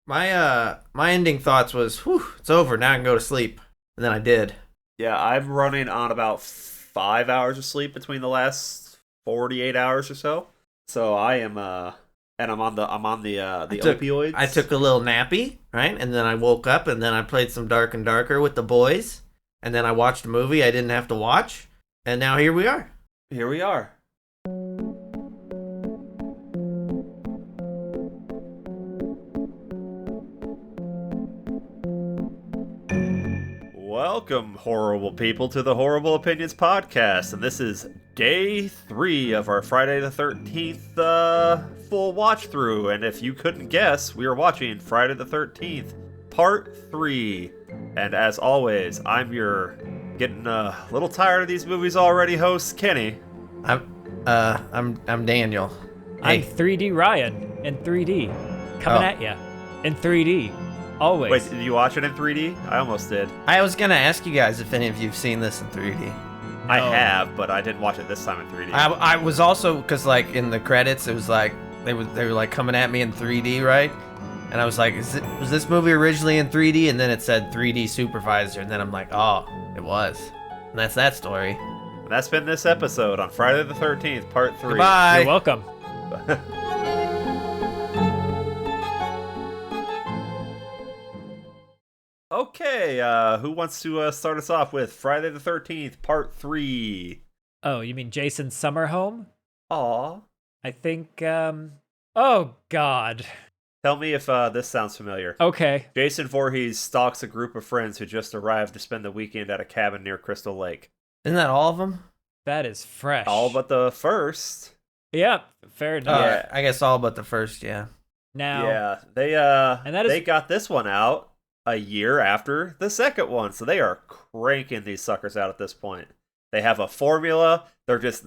My ending thoughts was, whew, it's over. Now I can go to sleep. And then I did. Yeah, I'm running on about 5 hours of sleep between the last 48 hours or so. So I am and I'm on the opioids. I took a little nappy, right? And then I woke up and then I played some Dark and Darker with the boys. And then I watched a movie I didn't have to watch. And now here we are. Here we are. Welcome, horrible people, to the Horrorble Opinions podcast, and this is day 3 of our Friday the 13th full watch through. And if you couldn't guess, we are watching Friday the 13th, part 3. And as always, I'm your getting a little tired of these movies already host, Kenny. I'm Daniel. I'm 3D Ryan in 3D, coming at ya in 3D. Always. Wait, did you watch it in 3D? I almost did. I was gonna ask you guys if any of you've seen this in 3D. I have, but I didn't watch it this time in 3D. I was also, because like in the credits it was like they were like coming at me in 3D, right? And I was like, was this movie originally in 3D? And then it said 3D Supervisor, and then I'm like, oh, it was. And that's that story. And that's been this episode on Friday the 13th, part 3. Goodbye. You're welcome. Okay, who wants to start us off with Friday the 13th, part 3? Oh, you mean Jason's summer home? Aw. I think, oh god. Tell me if this sounds familiar. Okay. Jason Voorhees stalks a group of friends who just arrived to spend the weekend at a cabin near Crystal Lake. Isn't that all of them? That is fresh. All but the first. Yeah, fair enough. Yeah. I guess all but the first, yeah. Now, Yeah, they got this one out a year after the second one, so they are cranking these suckers out at this point. They have a formula. They're just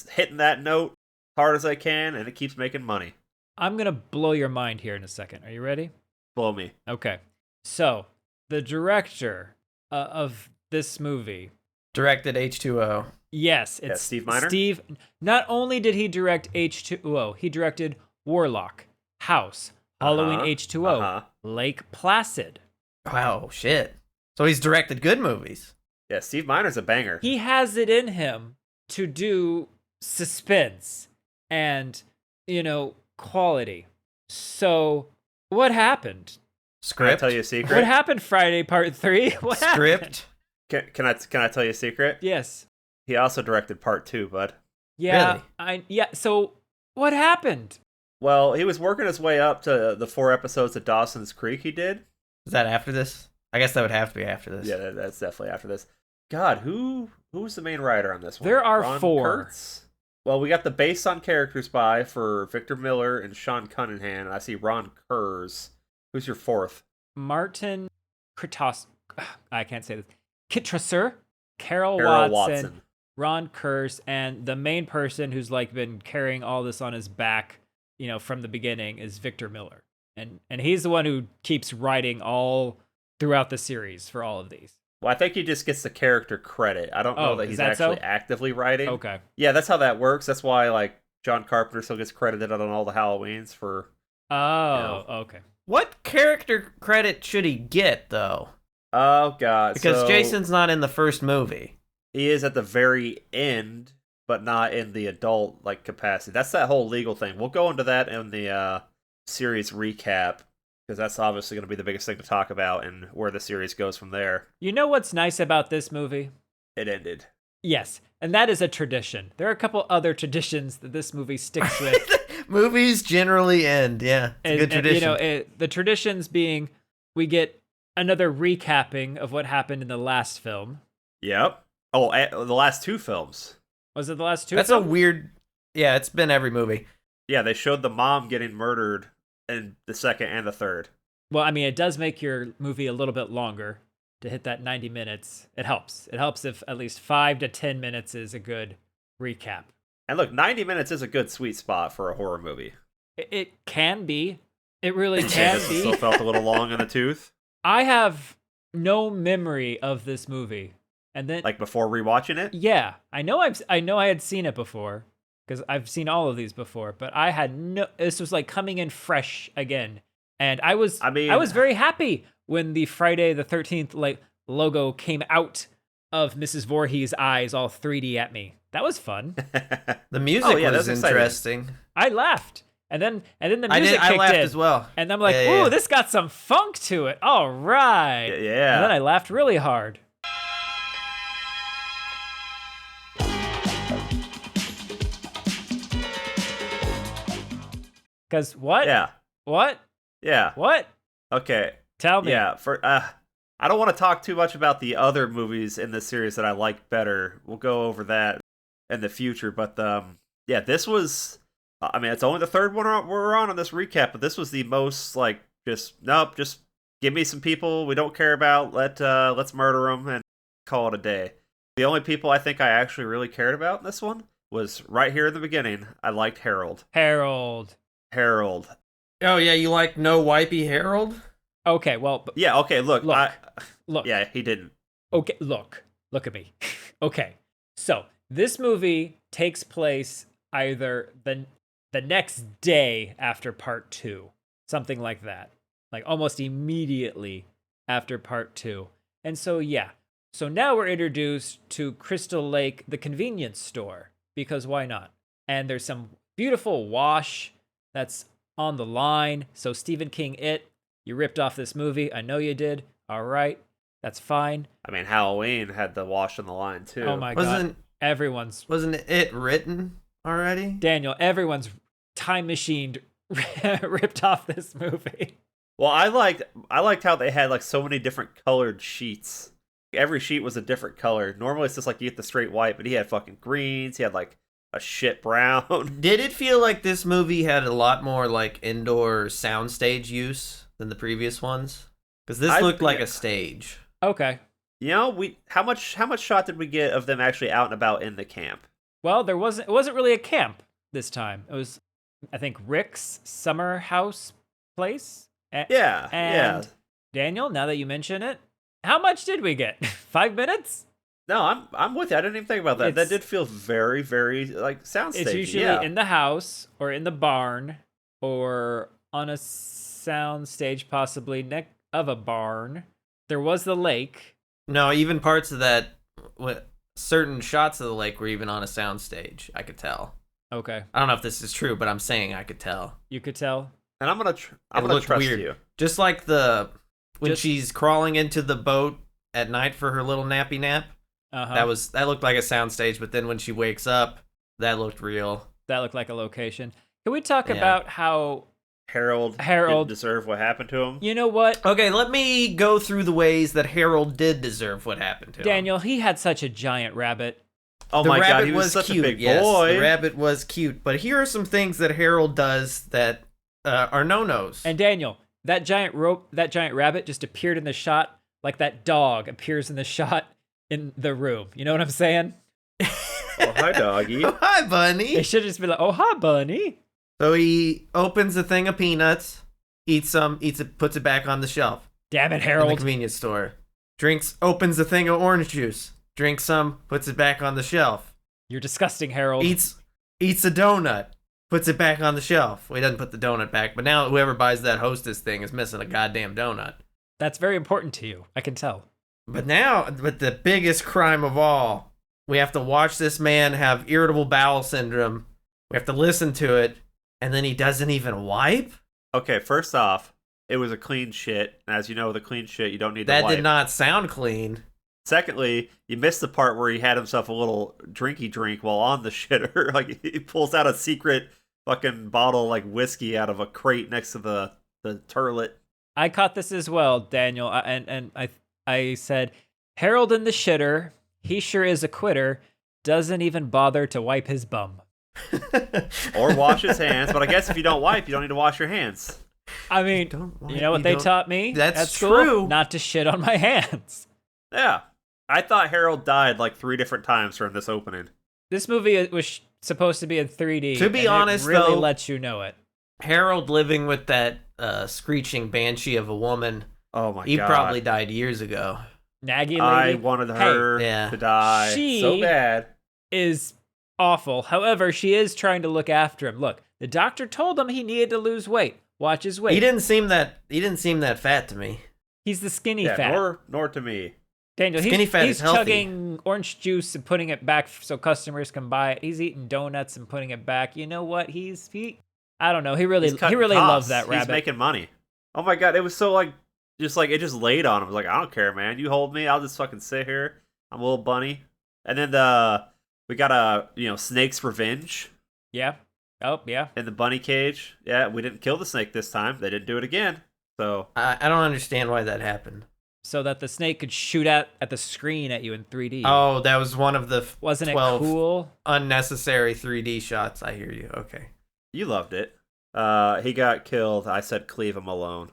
hitting that note hard as they can, and it keeps making money. I'm going to blow your mind here in a second. Are you ready? Blow me. Okay. So, the director of this movie. Directed H2O. Yes, it's Steve Miner? Steve. Not only did he direct H2O, he directed Warlock, House, Halloween H2O, Lake Placid. Wow, shit. So he's directed good movies. Yeah, Steve Miner's a banger. He has it in him to do suspense and, quality. So, what happened? Can I Script. tell you a secret? What happened Friday part 3? What happened? Script. Can I tell you a secret? Yes. He also directed part 2, bud. Yeah. Really? So, what happened? Well, he was working his way up to the 4 episodes of Dawson's Creek he did. Is that after this? I guess that would have to be after this. Yeah, that's definitely after this. God, who's the main writer on this one? There are Ron 4. Kurtz? Well, we got the based on characters by for Victor Miller and Sean Cunningham, and I see Ron Kurz. Who's your 4th? Martin Kritos. I can't say this. Kitrusser, Carol Carol Watson, Ron Kurz, and the main person who's been carrying all this on his back, from the beginning is Victor Miller. And he's the one who keeps writing all throughout the series for all of these. Well, I think he just gets the character credit. I don't know that he's actually actively writing. Okay. Yeah, that's how that works. That's why John Carpenter still gets credited on all the Halloweens for. Okay. What character credit should he get, though? Oh, God. Because Jason's not in the first movie. He is at the very end, but not in the adult capacity. That's that whole legal thing. We'll go into that in the series recap, because that's obviously going to be the biggest thing to talk about and where the series goes from there. You know what's nice about this movie? It ended. Yes, and that is a tradition. There are a couple other traditions that this movie sticks with. Movies generally end, yeah. It's a good tradition. The traditions being we get another recapping of what happened in the last film. Yep. Oh, the last 2 films. Was it the last 2 That's films? a weird... Yeah, it's been every movie. Yeah, they showed the mom getting murdered in the second and the third. Well, I mean, it does make your movie a little bit longer to hit that 90 minutes. It helps. It helps if at least 5 to 10 minutes is a good recap. And look, 90 minutes is a good sweet spot for a horror movie. It can be. It really can be. Still felt a little long in the tooth. I have no memory of this movie. And then before rewatching it? Yeah. I know I had seen it before, because I've seen all of these before, but I had this was coming in fresh again. And I was very happy when the Friday the 13th logo came out of Mrs. Voorhees' eyes all 3D at me. That was fun. The music was interesting. I laughed. And then the music kicked in. I laughed as well. And I'm like, ooh, this got some funk to it. All right. Yeah. And then I laughed really hard. Because what? Yeah. What? Yeah. What? Okay. Tell me. Yeah. I don't want to talk too much about the other movies in this series that I like better. We'll go over that in the future. But yeah, this was. I mean, it's only the third one we're on this recap, but this was the most just give me some people we don't care about. Let's murder them and call it a day. The only people I think I actually really cared about in this one was right here in the beginning. I liked Harold. Oh yeah, you like No Wipey Harold? Okay, well. Yeah. Okay. Look. Look. Yeah, he didn't. Okay. Look at me. Okay. So this movie takes place either the next day after part 2, something like that, like almost immediately after part 2. And so now we're introduced to Crystal Lake, the convenience store, because why not? And there's some beautiful wash that's on the line. So Stephen King, you ripped off this movie. I know you did. All right, that's fine. I mean, Halloween had the wash on the line too. Oh my god! Wasn't it written already? Daniel, everyone's time machined ripped off this movie. Well, I liked how they had so many different colored sheets. Every sheet was a different color. Normally it's just you get the straight white, but he had fucking greens. He had a shit brown. Did it feel like this movie had a lot more indoor soundstage use than the previous ones? Because this looked like a stage. Okay. You know, how much shot did we get of them actually out and about in the camp? Well, it wasn't really a camp this time. It was, I think, Rick's summer house place. Yeah. Daniel, now that you mention it, how much did we get? 5 minutes? No, I'm with you. I didn't even think about that. That did feel very, very soundstage. It's usually in the house or in the barn or on a soundstage, possibly next of a barn. There was the lake. No, even parts of that, certain shots of the lake were even on a soundstage. I could tell. Okay. I don't know if this is true, but I'm saying I could tell. You could tell. And I'm gonna trust weird. You. Just like when she's crawling into the boat at night for her little nappy nap. Uh-huh. That looked like a soundstage, but then when she wakes up, that looked real. That looked like a location. Can we talk about how Harold didn't deserve what happened to him? You know what? Okay, let me go through the ways that Harold did deserve what happened to him. Daniel, he had such a giant rabbit. Oh my god, he was such cute. a big boy. The rabbit was cute, but here are some things that Harold does that are no-nos. And Daniel, that giant rabbit just appeared in the shot like that dog appears in the shot in the room. You know what I'm saying? Oh, hi, doggy. Oh, hi, bunny. They should just be like, oh, hi, bunny. So he opens a thing of peanuts, eats it, puts it back on the shelf. Damn it, Harold. In the convenience store. Opens a thing of orange juice, drinks some, puts it back on the shelf. You're disgusting, Harold. Eats a donut, puts it back on the shelf. Well, he doesn't put the donut back, but now whoever buys that Hostess thing is missing a goddamn donut. That's very important to you. I can tell. But the biggest crime of all, we have to watch this man have irritable bowel syndrome. We have to listen to it, and then he doesn't even wipe? Okay, first off, it was a clean shit. As you know, with a clean shit, you don't need to wipe. That did not sound clean. Secondly, you missed the part where he had himself a little drinky drink while on the shitter. He pulls out a secret fucking bottle whiskey out of a crate next to the turlet. I caught this as well, Daniel, and I said, Harold in the shitter, he sure is a quitter, doesn't even bother to wipe his bum. Or wash his hands, but I guess if you don't wipe, you don't need to wash your hands. I mean, you know what they taught me? That's true. School? Not to shit on my hands. Yeah. I thought Harold died 3 different times from this opening. This movie was supposed to be in 3D. To be honest, it really though, lets you know it. Harold living with that screeching banshee of a woman. Oh my god. He probably died years ago. Naggy lady. I wanted her to die so bad. Is awful. However, she is trying to look after him. Look, the doctor told him he needed to lose weight. Watch his weight. He didn't seem that fat to me. He's the skinny Yeah, fat. nor to me. Daniel, Skinny fat he's is healthy. chugging orange juice and putting it back so customers can buy it. He's eating donuts and putting it back. You know what? I don't know. He really He's cutting loves costs. that rabbit. He's making money. Oh my god, it was so like it just laid on him. I was like, I don't care, man. You hold me, I'll just fucking sit here. I'm a little bunny. And then we got Snake's revenge. Yeah. Oh, yeah. In the bunny cage. Yeah, we didn't kill the snake this time. They didn't do it again. So I don't understand why that happened. So that the snake could shoot at the screen at you in 3D. Oh, that was one of the Wasn't it 12 cool? unnecessary 3D shots. I hear you. Okay. you loved it. He got killed. I said cleave him alone.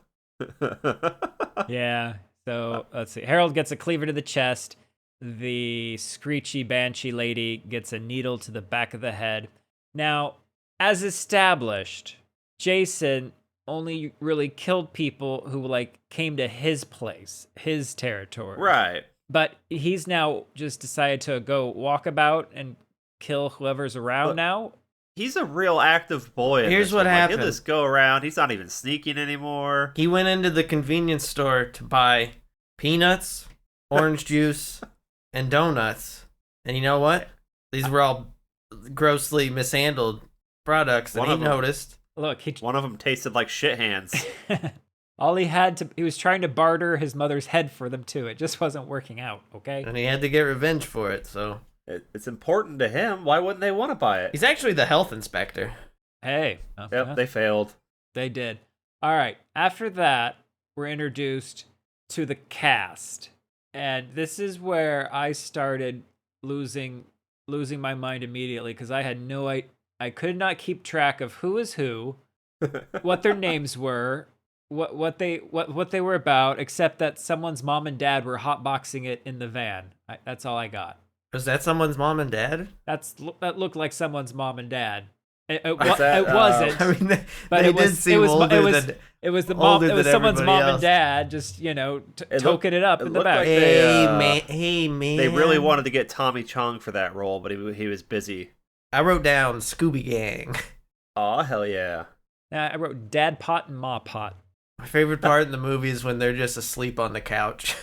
Yeah. So let's see. Harold gets a cleaver to the chest. The screechy banshee lady gets a needle to the back of the head. Now, as established, Jason only really killed people who came to his place, his territory. Right. But he's now just decided to go walk about and kill whoever's around now. He's a real active boy. Here's what happened. He'll just go around. He's not even sneaking anymore. He went into the convenience store to buy peanuts, orange juice, and donuts. And you know what? These were all grossly mishandled products, and he noticed. Look, one of them tasted like shit hands. He was trying to barter his mother's head for them too. It just wasn't working out, okay? And he had to get revenge for it, so. It's important to him. Why wouldn't they want to buy it? He's actually the health inspector. Hey. Yep, they failed. They did. All right. After that, we're introduced to the cast. And this is where I started losing my mind immediately because I had I could not keep track of who is who, what their names were, what they were about, except that someone's mom and dad were hotboxing it in the van. That's all I got. Was that someone's mom and dad? That looked like someone's mom and dad. It that, wasn't. I mean, But they did seem older it was the older mom. It than was someone's everybody mom else. and dad, just toking it up in the looked back. like Hey man! They really wanted to get Tommy Chong for that role, but he was busy. I wrote down Scooby Gang. Aw, hell yeah! I wrote Dad Pot and Ma Pot. My favorite part in the movie is when they're just asleep on the couch.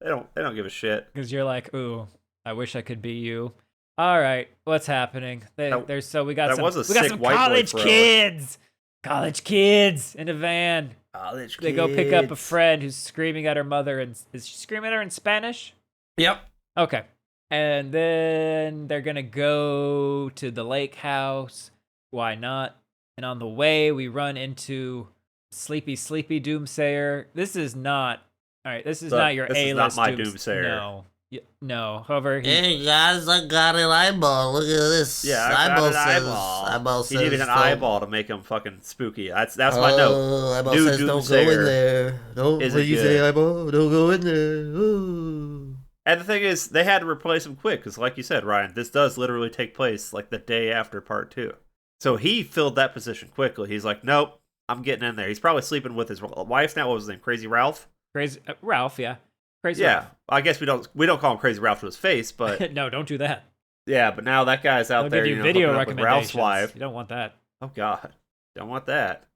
They don't give a shit. Because you're like, ooh, I wish I could be you. All right, what's happening? We got some college kids. College kids in a van. College kids. They go pick up a friend who's screaming at her mother, and is she screaming at her in Spanish? Yep. Okay. And then they're gonna go to the lake house. Why not? And on the way, we run into Sleepy Doomsayer. This is not not your A-list. This is not my Doomsayer. No. No. However, Hey guys, I got an eyeball. Look at this. Yeah, I got an eyeball. He needed an eyeball to make him fucking spooky. That's my note. Eyeball New says don't go Doomsayer in there. Don't. isn't What do you good. say, eyeball? Don't go in there. Ooh. And the thing is, they had to replace him quick because, like you said, Ryan, this does literally take place like the day after part 2. So he filled that position quickly. He's like, nope, I'm getting in there. He's probably sleeping with his wife now. What was his name? Crazy Ralph. Crazy Ralph, yeah. Crazy Yeah, Ralph. I guess we don't call him Crazy Ralph to his face, but No, don't do that. yeah. But now that guy's out They'll there, give you video hooking up with Ralph's recommendations. wife. You don't want that. Oh God, don't want that.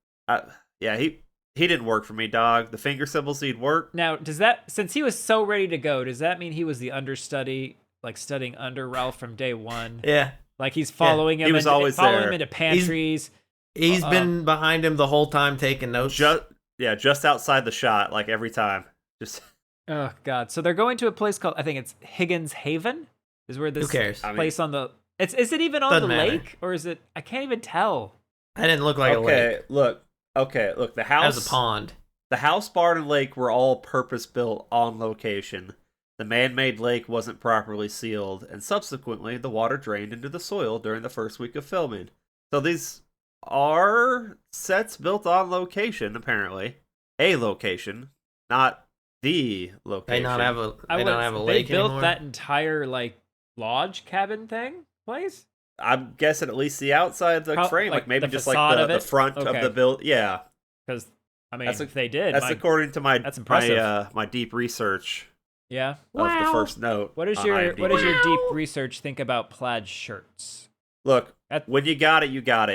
Yeah, he didn't work for me, dog. The finger symbols he'd work. Now, since he was so ready to go, does that mean he was the understudy, like studying under Ralph from day one? Yeah. Like he's following him. He was always following there. him into pantries. He's been behind him the whole time taking notes. Just outside the shot, like every time. Just Oh God! So they're going to a place called, I think it's Higgins Haven. Is where this Who cares? place on the? Is it even on Doesn't the matter. lake or is it? I can't even tell. That didn't look like a lake. Look. The That house. was a pond. The house, barn, and lake were all purpose-built on location. The man-made lake wasn't properly sealed, and subsequently, the water drained into the soil during the first week of filming. So these are sets built on location, apparently. A location, not the location. They don't have a lake They built anymore. that entire like lodge cabin place. I'm guessing at least the outside of the frame, like maybe the just facade like of the it? front Okay. of the build. Yeah, Because I mean, That's if they did, that's according to my that's impressive. my deep research Yeah. of the first note. What is on your IMDb. deep research think about plaid shirts? Look, That- when you got it,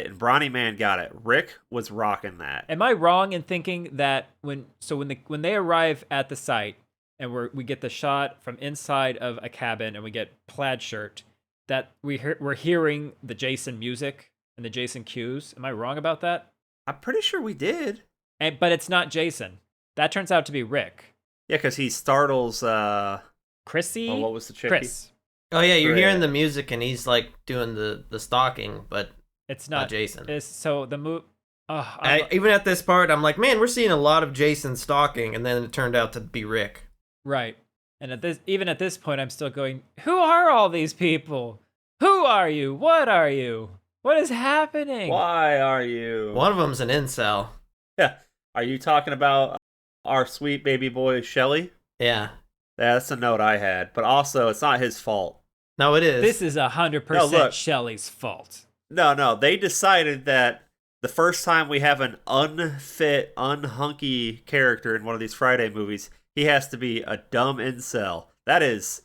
and Bronny Man got it. Rick was rocking that. Am I wrong in thinking that when they arrive at the site and we get the shot from inside of a cabin and we get Plaid Shirt, that we're hearing the Jason music and the Jason cues? Am I wrong about that? I'm pretty sure we did. But it's not Jason. That turns out to be Rick. Yeah, because he startles. Chrissy. What was the chick? Chris. Oh yeah, you're Right. hearing the music and he's like doing the stalking, but It's not not Jason. It's so the move. Even at this part, I'm like, man, we're seeing a lot of Jason stalking, and then it turned out to be Rick. Right. And even at this point, I'm still going, who are all these people? Who are you? What are you? What is happening? Why are you? One of them's an incel. Yeah. Are you talking about our sweet baby boy Shelly? Yeah. That's a note I had. But also, it's not his fault. No, it is. This is 100% No, look. Shelley's fault. No. They decided that the first time we have an unfit, unhunky character in one of these Friday movies, he has to be a dumb incel. That's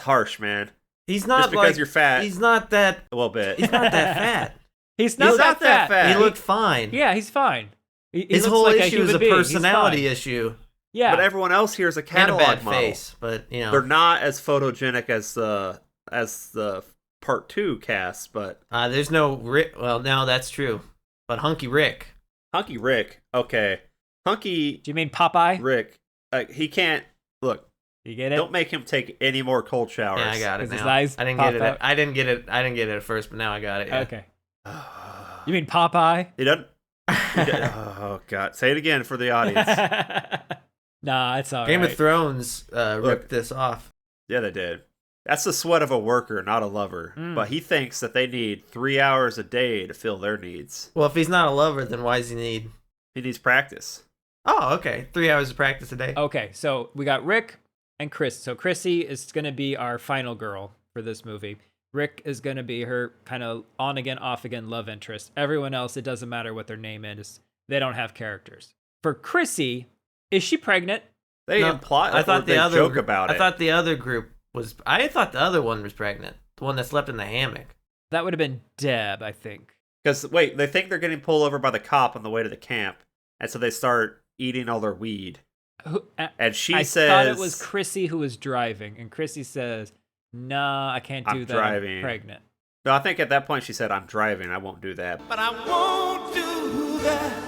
harsh, man. He's not Just because like, you're fat. He's not that. A little bit. He's not that fat. He's not, He's that, not that fat. fat. He looked fine. Yeah, he's fine. He His looks whole like issue is human a being. He's personality fine. issue Yeah. But everyone else here is a and a catalog bad model. face. But you know, They're not as photogenic as the part 2 cast, but there's no Rick. Well, no, that's true. But Hunky Rick. Hunky Rick, okay. Hunky Do you mean Popeye? Rick, he can't look. You get it? Don't make him take any more cold showers. Yeah, I got it Is his now. eyes I didn't pop get it. out? I didn't get it. I didn't get it at first, but now I got it. Yeah. Okay. You mean Popeye? He doesn't. Oh God! Say it again for the audience. Nah, it's all right. Game of Thrones ripped this off. Yeah, they did. That's the sweat of a worker, not a lover. Mm. But he thinks that they need 3 hours a day to fill their needs. Well, if he's not a lover, then why does he need? He needs practice. Oh, okay. 3 hours of practice a day. Okay, so we got Rick and Chris. So Chrissy is going to be our final girl for this movie. Rick is going to be her kind of on again, off again love interest. Everyone else, it doesn't matter what their name is. They don't have characters. For Chrissy, is she pregnant? They No, imply. I thought they the other joke about it. I thought the other group was. I thought the other one was pregnant. The one that slept in the hammock. That would have been Deb, I think. Because wait, they think they're getting pulled over by the cop on the way to the camp, and so they start eating all their weed. And she I says, thought it was Chrissy who was driving, and Chrissy says, "Nah, I can't do I'm that. driving." I'm pregnant." No, I think at that point she said, "I'm driving. I won't do that." But I won't do that.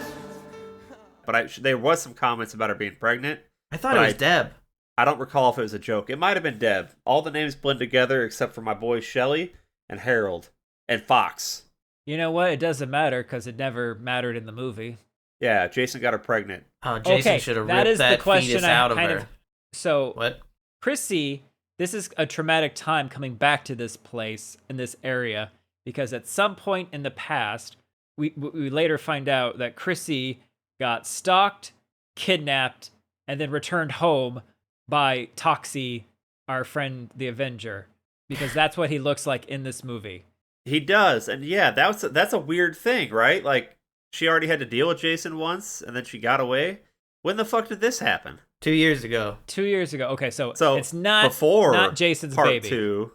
But there was some comments about her being pregnant. I thought But it was Deb. I don't recall if it was a joke. It might have been Deb. All the names blend together except for my boy Shelly and Harold and Fox. You know what? It doesn't matter because it never mattered in the movie. Yeah, Jason got her pregnant. Oh, Jason Okay, should have that ripped is the that question fetus I out of kind her. of- So What? Chrissy, this is a traumatic time coming back to this place in this area because at some point in the past, we later find out that Chrissy got stalked, kidnapped, and then returned home by Toxi, our friend the Avenger, because that's what he looks like in this movie. He does, and yeah, that's a weird thing, right? Like, she already had to deal with Jason once, and then she got away. When the fuck did this happen? 2 years ago. 2 years ago. Okay, so So it's not before not Jason's part baby. 2.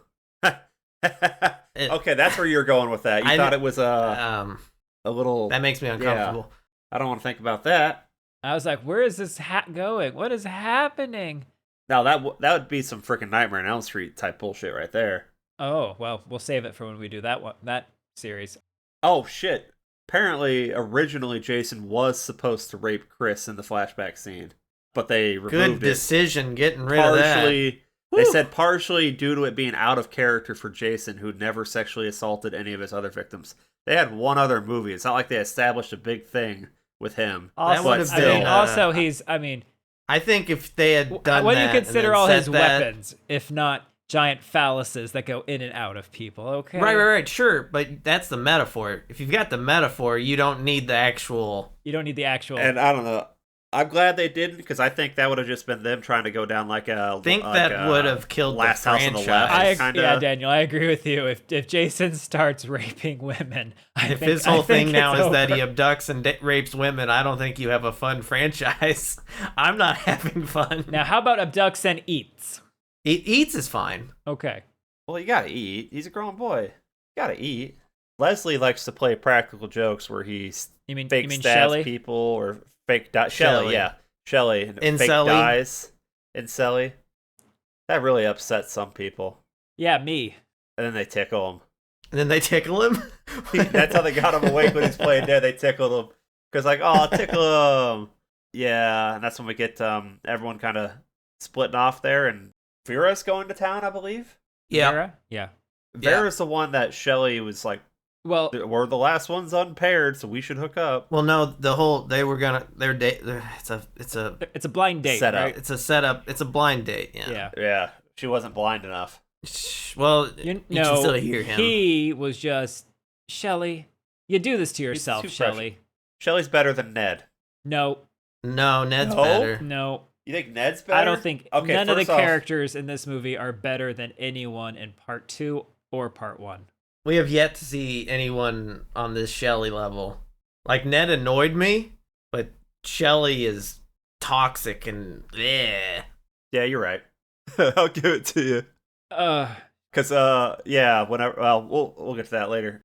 Okay, that's where you're going with that. You I thought didn't- it was a little. That makes me uncomfortable. I don't want to think about that. I was like, where is this going? What is happening? Now that would be some freaking Nightmare on Elm Street type bullshit right there. Oh, well, we'll save it for when we do that series. Oh shit! Apparently, originally Jason was supposed to rape Chris in the flashback scene, but they Good removed it decision getting rid of that. partially. They said partially due to it being out of character for Jason, who'd never sexually assaulted any of his other victims. They had one other movie. It's not like they established a big thing with him. That Also, would've I mean, been, also he's. I mean, I think if they had done what do that, you and consider then all said his that- weapons, if not giant phalluses that go in and out of people? Okay. Right, sure, but that's the metaphor. If you've got the metaphor, you don't need the actual. You don't need the actual. And I don't know. I'm glad they didn't, because I think that would have just been them trying to go down like a. I think that would have killed Last the House on the franchise. Left. I kinda- yeah, Daniel, I agree with you. If Jason starts raping women, If his whole thing now it's is that he over. abducts and rapes women, I don't think you have a fun franchise. I'm not having fun. Now, how about abducts and eats? Eats is fine. Okay. Well, you gotta eat. He's a grown boy. You gotta eat. Leslie likes to play practical jokes where he You mean fake you mean stabs Shelley? people or fake Shelly, Shelley. yeah. Shelly. And fake Incelly. dies. Incelly. That really upsets some people. Yeah, me. And then they tickle him. And then they tickle him. That's how they got him awake when he's playing dead. They tickled him. Because, like, oh, tickle him. Yeah, and that's when we get everyone kind of splitting off there. And Vera's going to town, I believe. Yeah. Vera? Yeah. Vera's the one that Shelly was like, Well, we're the last ones unpaired, so we should hook up. Well, no, their date. It's it's a blind date, Setup. right? a setup. It's a blind date. Yeah. Yeah. Yeah, she wasn't blind enough. Well, you can No, still hear him. he was just Shelley. You do this to yourself, too Shelley. Shelly's better than Ned. No, No, Ned's No? better. no. You think Ned's better? I don't think Okay, none of the first off- characters in this movie are better than anyone in part 2 or part 1. We have yet to see anyone on this Shelley level. Like, Ned annoyed me, but Shelley is toxic and yeah. Yeah, you're right. I'll give it to you. Cause yeah, whenever we'll get to that later.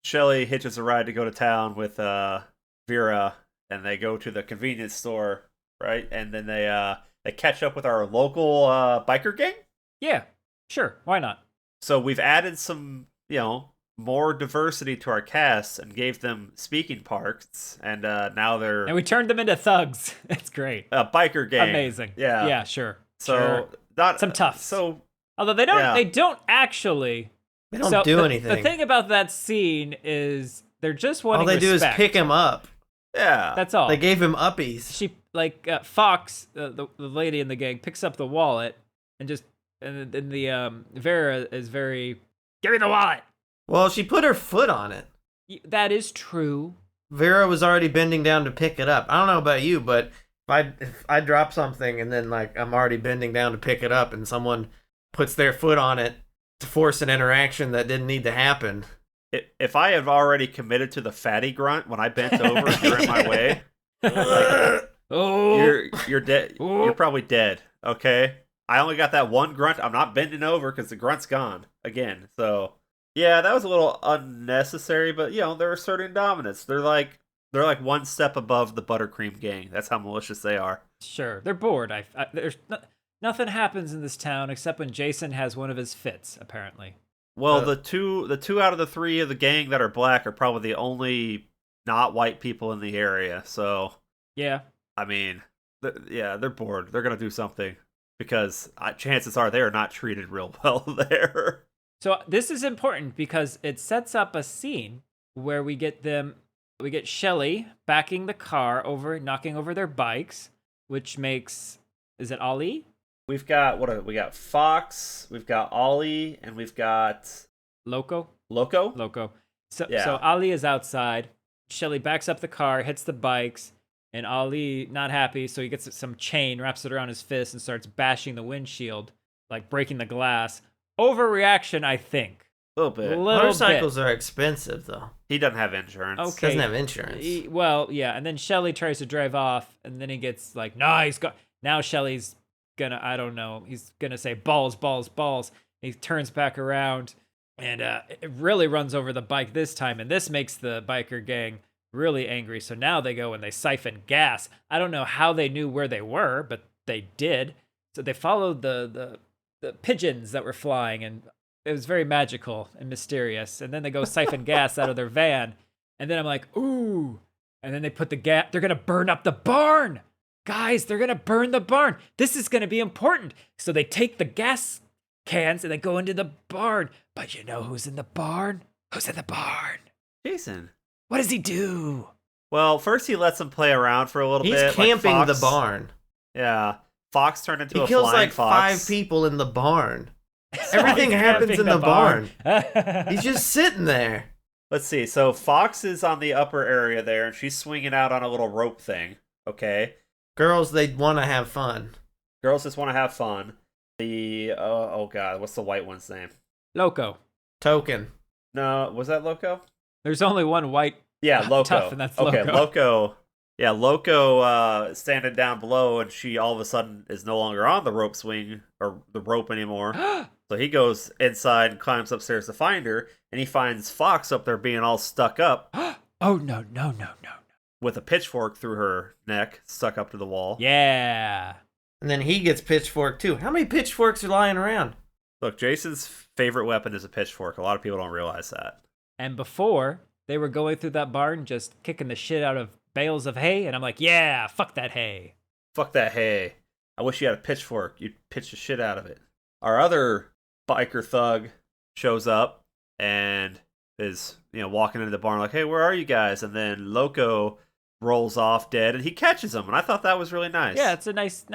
Shelly hitches a ride to go to town with Vera, and they go to the convenience store, right? And then they catch up with our local biker gang. Yeah, sure. Why not? So we've added some, more diversity to our cast and gave them speaking parts, and now they're And we turned them into thugs. That's great. a biker gang. Amazing. Yeah. Yeah, sure. So Sure. not Some toughs. So Although they don't Yeah. they don't actually They don't so do the, anything. The thing about that scene is they're just wanting All they do is respect. pick him up. yeah, That's all. They gave him uppies. She Fox, the lady in the gang, picks up the wallet and just and the Vera is very, give me the wallet. Well, she put her foot on it. That is true. Vera was already bending down to pick it up. I don't know about you, but if I drop something and then like I'm already bending down to pick it up and someone puts their foot on it to force an interaction that didn't need to happen. if I have already committed to the fatty grunt when I bent over and you're in my way, Oh, you're dead. You're probably dead. Okay. I only got that one grunt. I'm not bending over because the grunt's gone again. So yeah, that was a little unnecessary, but they're asserting dominance. They're like one step above the buttercream gang. That's how malicious they are. sure. They're bored. There's nothing happens in this town except when Jason has one of his fits. Apparently. Well, the two out of the three of the gang that are black are probably the only not white people in the area. So Yeah. I mean, they're bored. They're gonna do something because chances are they are not treated real well there. So this is important because it sets up a scene where we get Shelley backing the car over, knocking over their bikes, which makes, is it Ali? We've got we got Fox, we've got Ollie, and we've got Loco? Loco. So Yeah. Ali is outside. Shelley backs up the car, hits the bikes, and Ali not happy, so he gets some chain, wraps it around his fist, and starts bashing the windshield, like breaking the glass. Overreaction, I think. A little bit. Motorcycles are expensive, though. He doesn't have insurance. Okay. Doesn't have insurance. Well, yeah, and then Shelley tries to drive off, and then he gets like, nah, he's got. Now Shelley's gonna, I don't know, he's gonna say balls, balls, balls. He turns back around, and it really runs over the bike this time, and this makes the biker gang really angry. So now they go and they siphon gas. I don't know how they knew where they were, but they did. So they followed the pigeons that were flying, and it was very magical and mysterious. And then they go siphon gas out of their van, and then I'm like, ooh. And then they put the gas. They're gonna burn up the barn, guys. They're gonna burn the barn. This is gonna be important. So they take the gas cans and they go into the barn. But you know who's in the barn? Who's in the barn? Jason. What does he do? Well, first he lets them play around for a little He's bit. camping like the Fox. barn. Yeah. Fox turned into He a kills flying like fox. 5 people in the barn. So Everything he's happens camping in the barn. barn. He's just sitting there. Let's see. So Fox is on the upper area there, and she's swinging out on a little rope thing. Okay. Girls, they want to have fun. Girls just want to have fun. The oh god, what's the white one's name? Loco. Token. No, was that Loco? There's only one white. Yeah, Loco. Tough, and that's okay, Loco. Loco. Yeah, Loco standing down below, and she all of a sudden is no longer on the rope swing or the rope anymore. So he goes inside and climbs upstairs to find her, and he finds Fox up there being all stuck up Oh, no, no, no, no, no. with a pitchfork through her neck, stuck up to the wall. Yeah. And then he gets pitchforked too. How many pitchforks are lying around? Look, Jason's favorite weapon is a pitchfork. A lot of people don't realize that. And before, they were going through that barn just kicking the shit out of bales of hay, and I'm like, yeah, fuck that hay. Fuck that hay. I wish you had a pitchfork. You'd pitch the shit out of it. Our other biker thug shows up and is, walking into the barn like, hey, where are you guys? And then Loco rolls off dead and he catches him. And I thought that was really nice. Yeah, it's a nice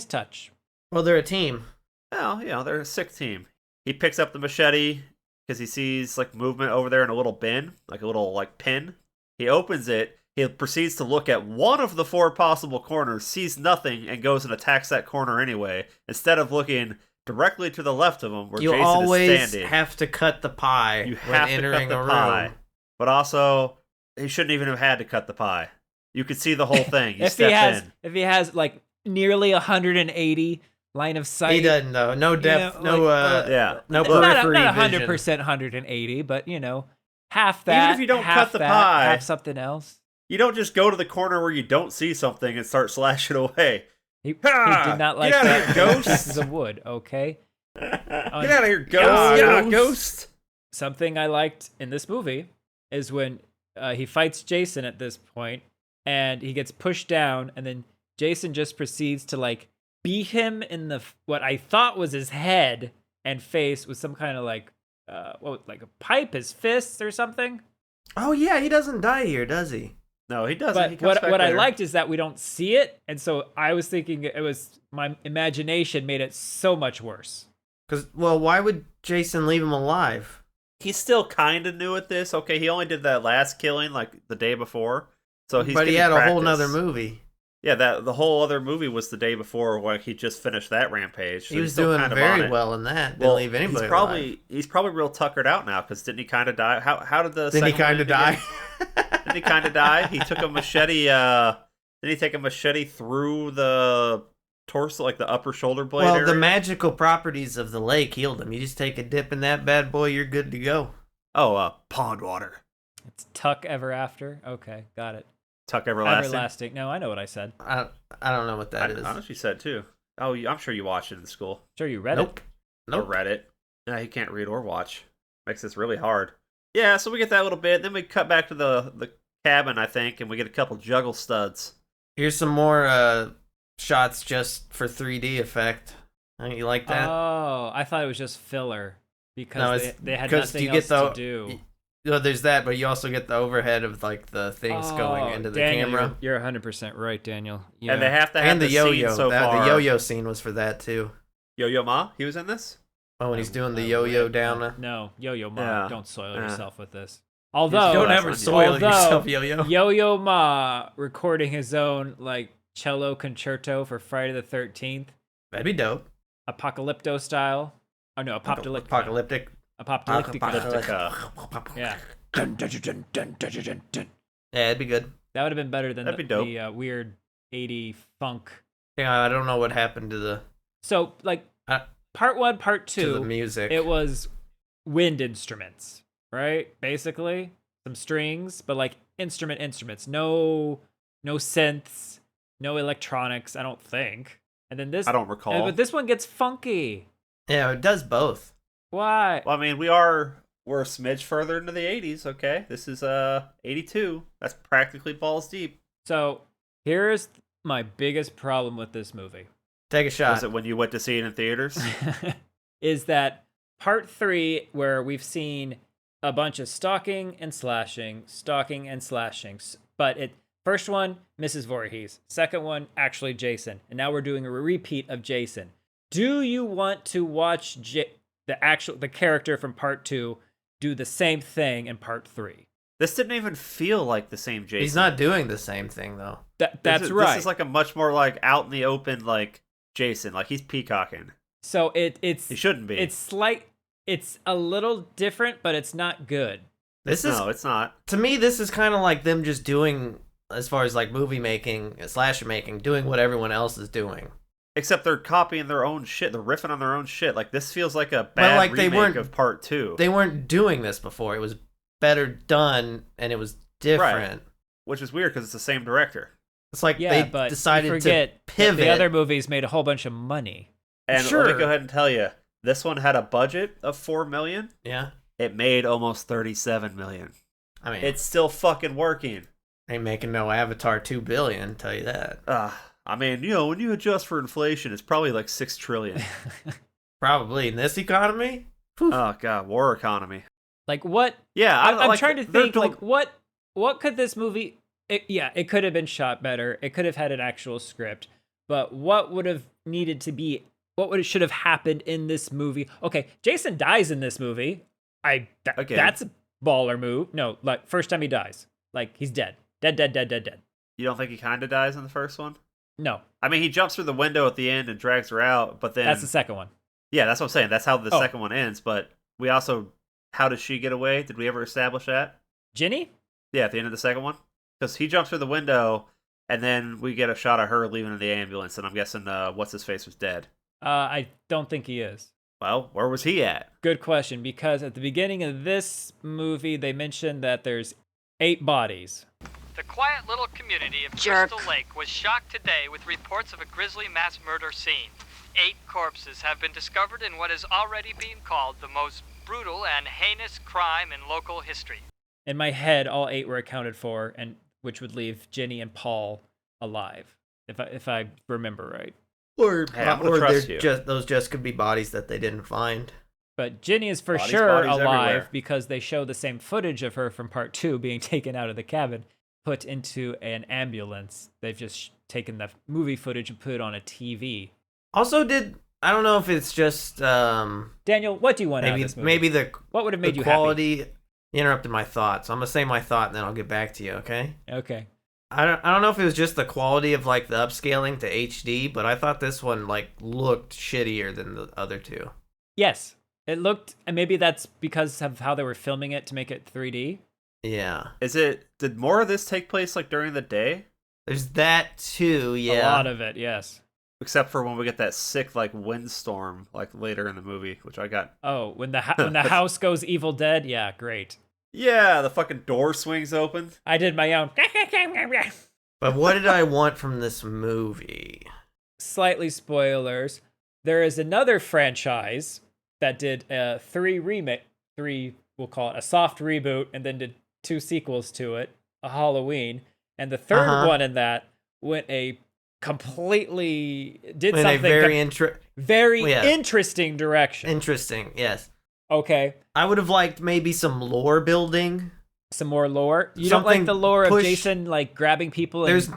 touch. Well, they're a team. Well, they're a sick team. He picks up the machete because he sees like movement over there in a little bin, like a little like pin. He opens it. He proceeds to look at one of the 4 possible corners, sees nothing, and goes and attacks that corner anyway, instead of looking directly to the left of him where You Jason always is standing. have to cut the pie You when have to entering cut the a room. pie. But also, he shouldn't even have had to cut the pie. You could see the whole thing. He If steps in. he has like nearly 180 line of sight. He doesn't though. No depth. know, like, Yeah. No not periphery 100% vision. 180, but half that. Even if you don't half cut the that, pie. half something else. You don't just go to the corner where you don't see something and start slashing away. He Ha! did not Get like out of that here, ghost! pieces of wood. Okay. Get out of here, ghost! God. Yeah, ghost! Something I liked in this movie is when he fights Jason at this point, and he gets pushed down, and then Jason just proceeds to like beat him in the what I thought was his head and face with some kind of like like a pipe, his fists or something. Oh yeah, he doesn't die here, does he? No, he doesn't. He But comes back what I later. liked is that we don't see it, and so I was thinking it was my imagination made it so much worse. Because why would Jason leave him alive? He's still kind of new at this. Okay, he only did that last killing like the day before, so he's. But he getting had a whole practice. nother movie. Yeah, the whole other movie was the day before, where he just finished that rampage. So He he's was still doing kind of on very it. well in that. Didn't Well, leave anybody he's probably real tuckered out now because didn't he kind of die? How did the alive. Didn't he second one kind of end die? again? Didn't he kind of die? He took a machete. Didn't he take a machete through the torso, like the upper shoulder blade? Well, area? the magical properties of the lake healed him. You just take a dip in that bad boy, you're good to go. Pond water. It's Tuck Ever After. Okay, got it. Tuck everlasting. Everlasting. No, I know what I said. I don't know what that is. I know she said too. Oh, I'm sure you watched it in school. Sure, you read Nope. it. Or read it. No, he can't read or watch. Makes this really hard. Yeah, so we get that little bit. Then we cut back to the cabin, I think, and we get a couple juggle studs. Here's some more shots just for 3D effect. You like that? Oh, I thought it was just filler because No, it's they had 'cause nothing you else get the- to do. There's that, but you also get the overhead of like the things going into the Daniel, camera. You're 100% right, Daniel. Yeah. And they have to have And the the yo-yo. scene so far. The yo-yo scene was for that too. Yo-Yo Ma, he was in this? Oh, when he's doing the yo-yo down. No, Yo-Yo Ma, Yeah. don't soil Yeah. yourself with this. Oh, Although, Don't that's ever on you. soil Although- yourself, yo-yo. Yo-Yo Ma recording his own like cello concerto for Friday the 13th, That'd be dope. Apocalypto style. Oh no, Apocalyptic. Apocalyptic. Apocalyptica. Yeah. Yeah, it'd be good. That would have been better than That'd be dope. the weird 80 funk. Yeah, I don't know what happened to the So, like, Uh, part 1, part to the 2, music. it was wind instruments, right? Basically, some strings, but like instruments. No synths, no electronics, I don't think. And then this, I don't recall. but this one gets funky. Yeah, it does both. Why? Well, I mean, we're a smidge further into the 80s, okay? This is 82. That's practically balls deep. So, here's my biggest problem with this movie. Take a shot. Was it when you went to see it in theaters? Is that part 3 where we've seen a bunch of stalking and slashing, but first one, Mrs. Voorhees, second one, actually Jason, and now we're doing a repeat of Jason. Do you want to watch the character from part 2 do the same thing in part 3? This didn't even feel like the same Jason. He's not doing the same thing though. That's right. This is like a much more like out in the open like Jason. Like he's peacocking. So it's He shouldn't be. it's a little different, but it's not good. No, it's not. To me, this is kind of like them just doing, as far as like movie making, slasher making, doing what everyone else is doing. Except they're copying their own shit. They're riffing on their own shit. Like, this feels like a bad remake of part 2. They weren't doing this before. It was better done, and it was different. Right. Which is weird because it's the same director. It's like Yeah, they but decided to pivot. The other movies made a whole bunch of money. And Sure. let me go ahead and tell you, this one had a budget of $4 million. Yeah. It made almost $37 million. I mean, It's still fucking working. ain't making no Avatar 2 billion, tell you that. I mean, when you adjust for inflation, it's probably like $6 trillion. Probably in this economy. Oh god, war economy. Like what? Yeah, I'm trying to think. Like what could this movie? It could have been shot better. It could have had an actual script. But what would have needed to be? Should have happened in this movie? Okay, Jason dies in this movie. That's a baller move. No, like first time he dies, like he's dead. Dead. You don't think he kind of dies in the first one? No, I mean, he jumps through the window at the end and drags her out, but then that's the second one. Yeah, that's what I'm saying. That's how the second one ends. But we also, how does she get away? Did we ever establish that? Ginny? Yeah, at the end of the second one, because he jumps through the window, and then we get a shot of her leaving in the ambulance, and I'm guessing what's his face was dead. I don't think he is. Well, where was he at? Good question, because at the beginning of this movie, they mentioned that there's 8 bodies. The quiet little community of Crystal Lake was shocked today with reports of a grisly mass murder scene. 8 corpses have been discovered in what is already being called the most brutal and heinous crime in local history. In my head, all 8 were accounted for, and which would leave Ginny and Paul alive, if I remember right. Or I'm gonna trust you. those just could be bodies that they didn't find. But Ginny is for Bodies sure alive everywhere. because they show the same footage of her from part 2 being taken out of the cabin, put into an ambulance. They've just taken the movie footage and put it on a TV. Also, I don't know if it's just Daniel, what do you want out of this movie? maybe what would have made you quality interrupted my thoughts. So I'm gonna say my thought and then I'll get back to you. Okay. happy? Okay. I don't know if it was just the quality of like the upscaling to HD, but I thought this one like looked shittier than the other 2. Yes, it looked, and maybe that's because of how they were filming it to make it 3D. Yeah. Did more of this take place like during the day? There's that too. Yeah. A lot of it, yes. Except for when we get that sick like windstorm like later in the movie, which I got. Oh, when the house goes Evil Dead, yeah, great. Yeah, the fucking door swings open. I did my own. But what did I want from this movie? Slightly spoilers. There is another franchise that did a 3 we'll call it a soft reboot, and then did 2 sequels to it, a Halloween, and the third one in that went a completely did In something a very interesting direction. Interesting. Yes. Okay, I would have liked maybe some lore building. some more lore. You don't like Something the lore of push- Jason like grabbing people and There's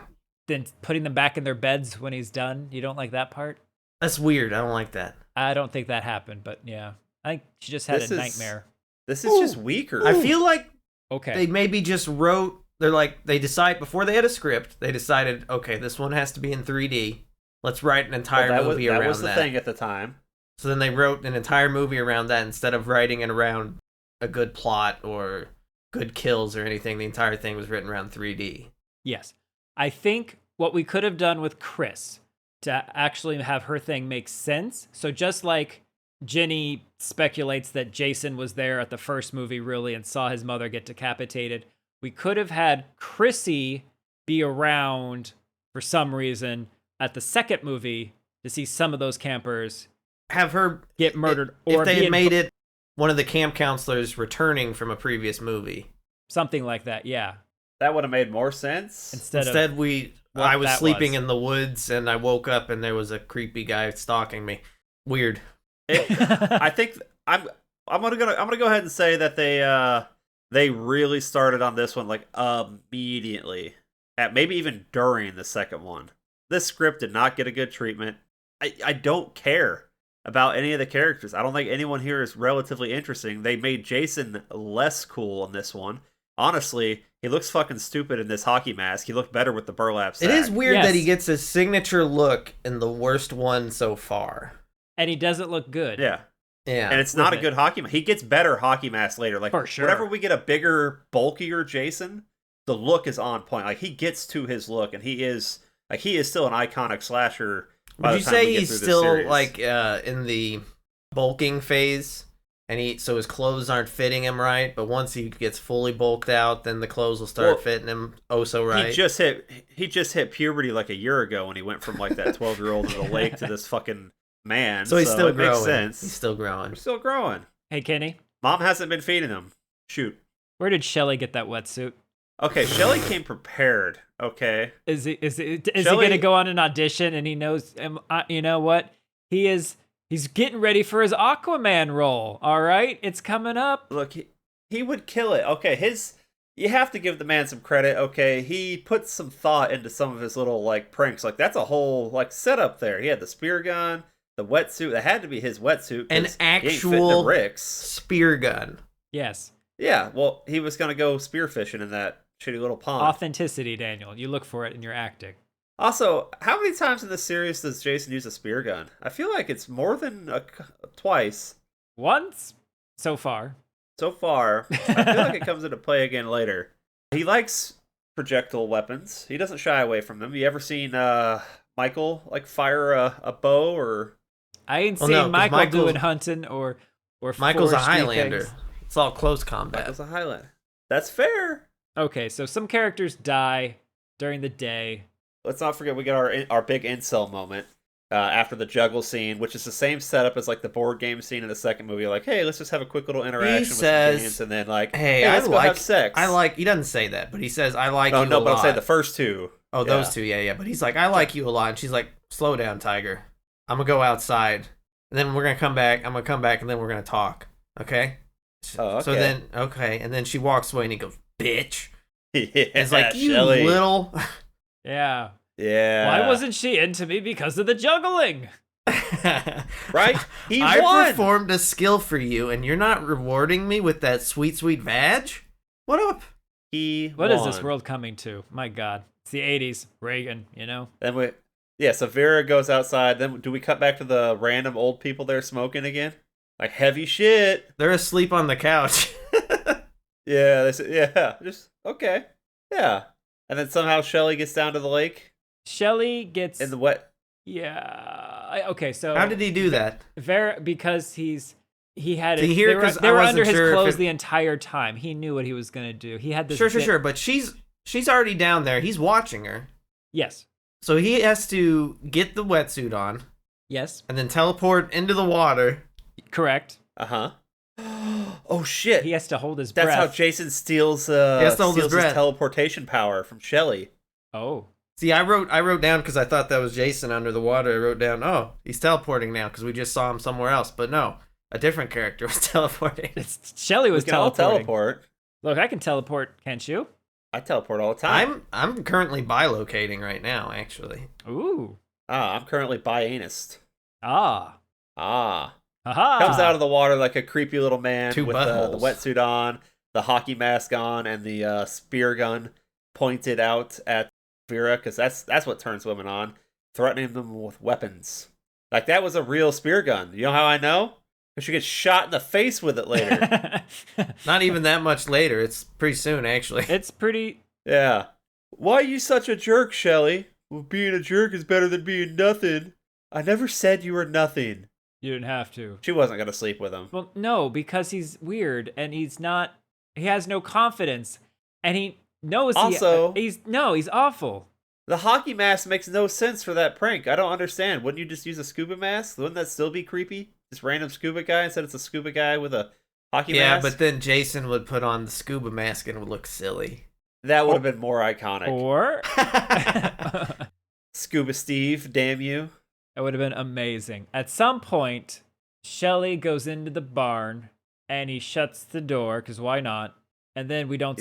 then putting them back in their beds when he's done? You don't like that part? That's weird. I don't like that. I don't think that happened, but yeah. I think she just had a nightmare. This is just weaker. I feel like Okay. they maybe just wrote. They decide before they had a script. They decided, okay, this one has to be in 3D. Let's write an entire movie around that. That was the thing at the time. So then they wrote an entire movie around that instead of writing it around a good plot or good kills or anything. The entire thing was written around 3D. Yes. I think what we could have done with Chris to actually have her thing make sense. So just like Ginny speculates that Jason was there at the first movie really and saw his mother get decapitated, we could have had Chrissy be around for some reason at the second movie to see some of those campers Have her get murdered, If or they be had made it one of the camp counselors returning from a previous movie. something like that. Yeah. That would have made more sense. Instead of what I was that sleeping was. in the woods and I woke up and there was a creepy guy stalking me. Weird. I think I'm gonna go ahead and say that they really started on this one like immediately, at maybe even during the second one. This script did not get a good treatment. I don't care about any of the characters. I don't think anyone here is relatively interesting. They made Jason less cool in this one. Honestly, he looks fucking stupid in this hockey mask. He looked better with the burlap sack. It is weird Yes. that he gets his signature look in the worst one so far. and he doesn't look good. Yeah. Yeah. And it's not a with good hockey mask. He gets better hockey masks later. Like, For sure. whenever we get a bigger, bulkier Jason, the look is on point. Like, he gets to his look, and he is still an iconic slasher Would you say he's still like in the bulking phase, and so his clothes aren't fitting him right? But once he gets fully bulked out, then the clothes will start fitting him so right. He just hit puberty like a year ago when he went from like that 12-year-old in the lake to this fucking man. So he's still growing. Makes sense. He's still growing. Still growing. Hey, Kenny. Mom hasn't been feeding him. Shoot. Where did Shelly get that wetsuit? Okay, Shelly came prepared. Okay. Is he gonna go on an audition and he knows? You know what? He's getting ready for his Aquaman role. All right, it's coming up. Look, he would kill it. Okay, you have to give the man some credit. Okay, he put some thought into some of his little like pranks. Like that's a whole like setup there. He had the spear gun, the wetsuit. That had to be his wetsuit. An actual spear gun. Yes. Yeah. Well, he was gonna go spearfishing in that shitty little pond. Authenticity, Daniel. You look for it in your acting. Also, how many times in this series does Jason use a spear gun? I feel like it's more than twice. Once? So far. So far. I feel like it comes into play again later. He likes projectile weapons. He doesn't shy away from them. You ever seen Michael like fire a bow or... I ain't seen Michael doing hunting or Michael's a Highlander. Things. It's all close combat. Michael's a Highlander. That's fair. Okay, so some characters die during the day. Let's not forget we got our big incel moment after the juggle scene, which is the same setup as like the board game scene in the second movie. Like, hey, let's just have a quick little interaction with the games, and then like, hey, let's go have sex. He doesn't say that, but he says I like you a lot. No, but I'm saying the first two. Oh, those two, yeah. But he's like, I like you a lot, and she's like, slow down, Tiger. I'm gonna go outside, and then we're gonna come back. I'm gonna come back, and then we're gonna talk. Okay. Oh, okay. So then, and then she walks away, and he goes, bitch. Yeah, it's like, you Shelly. little... Yeah. Yeah. Why wasn't she into me? Because of the juggling. Right? I performed a skill for you, and you're not rewarding me with that sweet, sweet vag? What up? What is this world coming to? My God. It's the 80s. Reagan, you know? Then so Vera goes outside. Then do we cut back to the random old people there smoking again? Like, heavy shit. They're asleep on the couch. Yeah, just okay. Yeah. And then somehow Shelly gets down to the lake. Shelly gets in the wet. Yeah. Okay, so how did he do that? Vera, because he had it. They were under his clothes the entire time. He knew what he was gonna do. He had this. Sure. But she's already down there. He's watching her. Yes. So he has to get the wetsuit on. Yes. And then teleport into the water. Correct. Oh shit! He has to hold his breath. That's how Jason steals his teleportation power from Shelly. Oh. See, I wrote down because I thought that was Jason under the water. I wrote down, oh, he's teleporting now because we just saw him somewhere else. But no, a different character was teleporting. Shelly was teleporting. All teleport. Look, I can teleport, can't you? I teleport all the time. I'm currently bilocating right now, actually. Ooh. I'm currently bi-anist. Ah. Aha. Comes out of the water like a creepy little man with the wetsuit on, the hockey mask on, and the spear gun pointed out at Vera, because that's what turns women on, threatening them with weapons. Like, that was a real spear gun. You know how I know? Because she gets shot in the face with it later. Not even that much later. It's pretty soon, actually. It's pretty... Yeah. Why are you such a jerk, Shelly? Well, being a jerk is better than being nothing. I never said you were nothing. You didn't have to. She wasn't going to sleep with him. Well, no, because he's weird, and he has no confidence, and he knows he's awful. The hockey mask makes no sense for that prank. I don't understand. Wouldn't you just use a scuba mask? Wouldn't that still be creepy? Just random scuba guy instead it's a scuba guy with a hockey mask? Yeah, but then Jason would put on the scuba mask and it would look silly. That would have been more iconic. Or Scuba Steve, damn you. That would have been amazing. At some point, Shelly goes into the barn and he shuts the door, because why not? And then we don't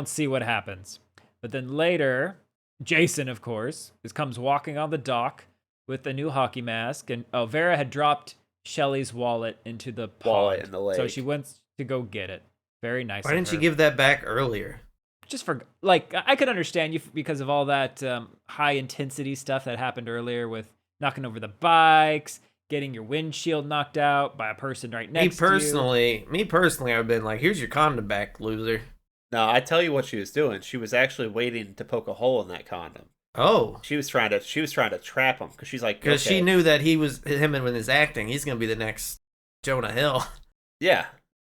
see what happens. But then later, Jason, of course, comes walking on the dock with a new hockey mask, and Vera had dropped Shelly's wallet into the pond. In the lake. So she went to go get it. Very nice. Why didn't she give that back earlier? Just for, like, I could understand you because of all that high intensity stuff that happened earlier with knocking over the bikes, getting your windshield knocked out by a person right next to you. Me personally, I've been like, here's your condom back, loser. No, I tell you what she was doing. She was actually waiting to poke a hole in that condom. Oh. She was trying to trap him because she's like, Because okay. she knew that him and with his acting, he's going to be the next Jonah Hill. Yeah.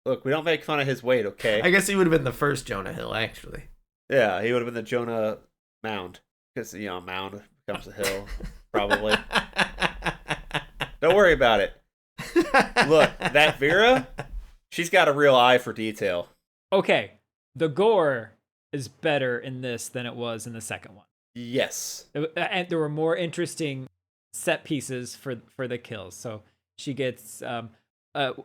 Look, we don't make fun of his weight, okay? I guess he would have been the first Jonah Hill, actually. Yeah, he would have been the Jonah Mound. Because, mound becomes a hill, probably. Don't worry about it. Look, that Vera, she's got a real eye for detail. Okay, the gore is better in this than it was in the second one. Yes. And there were more interesting set pieces for the kills. So she gets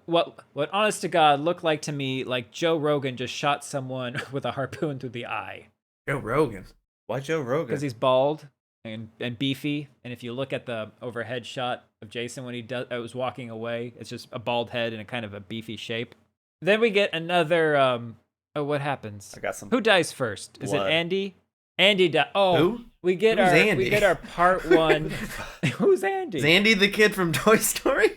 what honest to God looked like to me like Joe Rogan just shot someone with a harpoon through the eye. Joe Rogan. Why Joe Rogan? Because he's bald and beefy, and if you look at the overhead shot of Jason when he was walking away, it's just a bald head and a kind of a beefy shape. Then we get another. What happens? I got some. Who dies first? Is it blood. Andy? Andy died. Oh, Who? we get Who's our Andy? part one. Who's Andy? Is Andy the kid from Toy Story?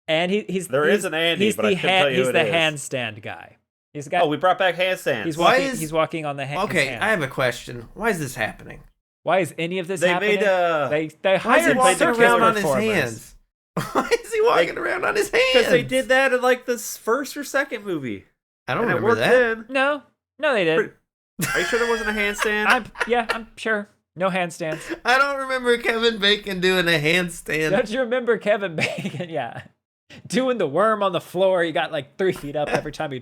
And he's There is an Andy, he's but I the couldn't tell you he's who the it is. handstand guy. He's got. Oh, we brought back handstands. he's Why walking. is- He's walking on the hand. Okay, I have a question. Why is this happening? Why is any of this They happening? made They Why is he hired played walking their circus around on his performers. hands? Why is he walking around on his hands? because they did that in like this first or second movie. I don't And it remember worked that. in. No, they did. Are you sure there wasn't a handstand? I'm sure. No handstands. I don't remember Kevin Bacon doing a handstand. Don't you remember Kevin Bacon? Yeah, doing the worm on the floor. He got like 3 feet up every time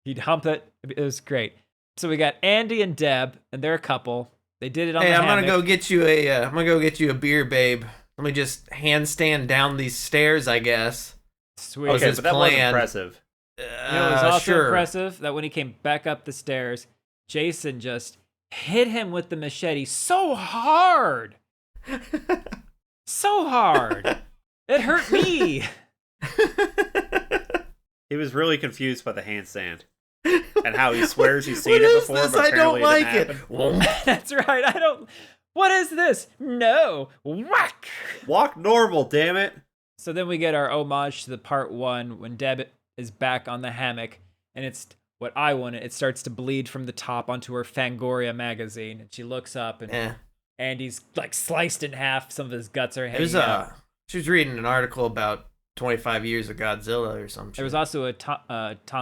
he'd hump it. It was great. So we got Andy and Deb, and they're a couple. They did it on Hey, the I'm gonna hammock. go get you a beer, babe. Let me just handstand down these stairs, I guess. Sweet. was Okay, his but that wasn't plan. impressive. You know, it was also Sure. impressive that when he came back up the stairs, Jason just hit him with the machete so hard. So hard. It hurt me. He was really confused by the handstand and how he swears he's seen What it is before, this? but I don't apparently like didn't it. happen. Whoa. That's right. What is this? No. Whack. Walk normal, damn it. So then we get our homage to the part one when Deb is back on the hammock, and it's what I wanted. It starts to bleed from the top onto her Fangoria magazine, and she looks up, and Yeah. Andy's like sliced in half. Some of his guts are It hanging was out. she was reading an article about 25 years of Godzilla or something. There was also a Tom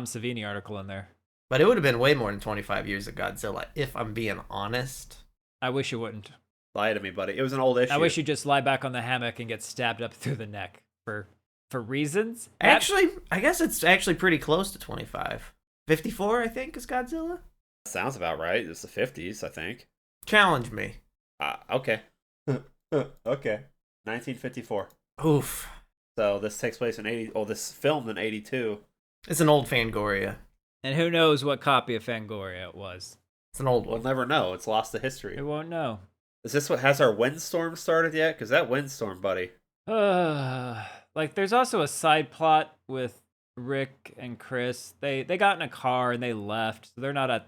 Savini article in there. But it would have been way more than 25 years of Godzilla, if I'm being honest. I wish you wouldn't. Lie to me, buddy. It was an old issue. I wish you'd just lie back on the hammock and get stabbed up through the neck for reasons. Actually, I guess it's actually pretty close to 25. 54, I think, is Godzilla. Sounds about right. It's the 50s, I think. Challenge me. Okay. Okay. 1954. Oof. So this takes place in 80. Oh, this filmed in 82. It's an old Fangoria. And who knows what copy of Fangoria it was? It's an old We'll one. never know. It's lost to history. We won't know. Is this what has our windstorm started yet? Because that windstorm, buddy. Like there's also a side plot with Rick and Chris. They got in a car and they left. So they're not at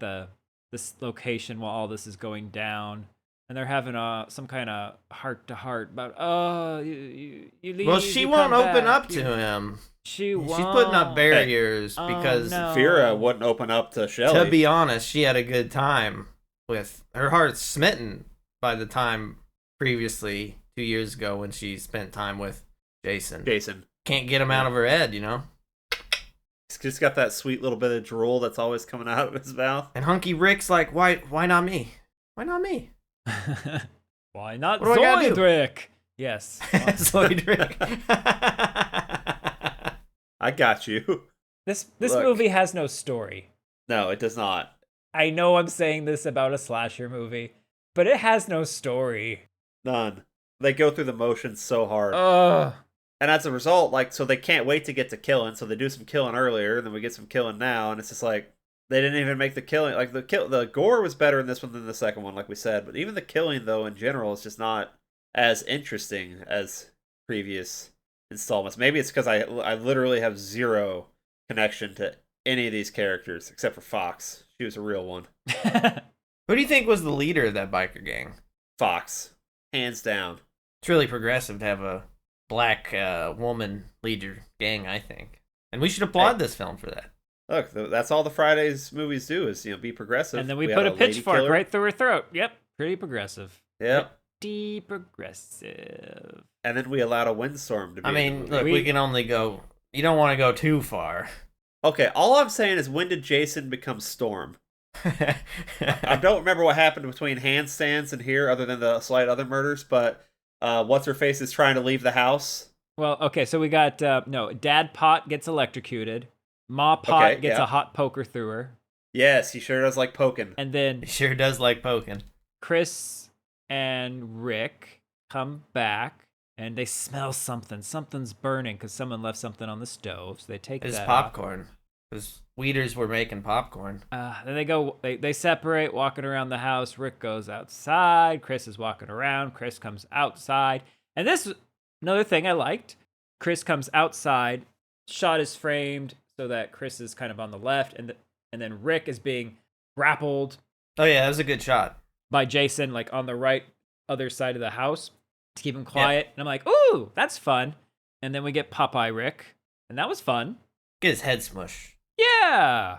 this location while all this is going down. And they're having some kind of heart to heart about you leave. Well, she you won't come open back. up to him. She won't. She's putting up barriers Oh, because, no. Vera wouldn't open up to Shelley. to be honest, she had a good time with her heart smitten by the time previously 2 years ago when she spent time with Jason. Jason. Can't get him out of her head, you know? He's just got that sweet little bit of drool that's always coming out of his mouth. And Hunky Rick's like, why not me? Why not me? Why not What do I gotta do? Zoidrick? Yes. Zoid Rick. I got you. This Look. movie has no story. No, it does not. I know I'm saying this about a slasher movie, but it has no story. None. They go through the motions so hard. Ugh. And as a result, like, so they can't wait to get to killing, so they do some killing earlier, and then we get some killing now, and it's just like, they didn't even make the killing, like, the gore was better in this one than the second one, like we said, but even the killing, though, in general, is just not as interesting as previous installments. Maybe it's because I literally have zero connection to any of these characters, except for Fox. She was a real one. Who do you think was the leader of that biker gang? Fox. Hands down. It's really progressive to have a black woman lead your gang, I think. And we should applaud this film for that. Look, that's all the Fridays movies do is, be progressive. And then we had put a lady pitchfork killer. right through her throat. Yep, pretty progressive. Yep. pretty progressive. And then we allowed a windstorm to be I in the mean, movie. look, we can only go. You don't want to go too far. Okay, all I'm saying is when did Jason become Storm? I don't remember what happened between handstands and here other than the slight other murders, but What's-Her-Face is trying to leave the house. Well, okay, so we got, Dad Pot gets electrocuted. Ma Pot gets a hot poker through her. Yes, he sure does like poking. And then He sure does like poking. Chris and Rick come back, and they smell something. Something's burning because someone left something on the stove, so they take It's that popcorn. Because Weeders were making popcorn. Then they separate, walking around the house. Rick goes outside. Chris is walking around. Chris comes outside. And this, another thing I liked. Chris comes outside. Shot is framed so that Chris is kind of on the left. And then Rick is being grappled Oh, yeah, that was a good shot. by Jason, like on the right other side of the house to keep him quiet. And I'm like, ooh, that's fun. And then we get Popeye Rick. And that was fun. Get his head smushed. Yeah.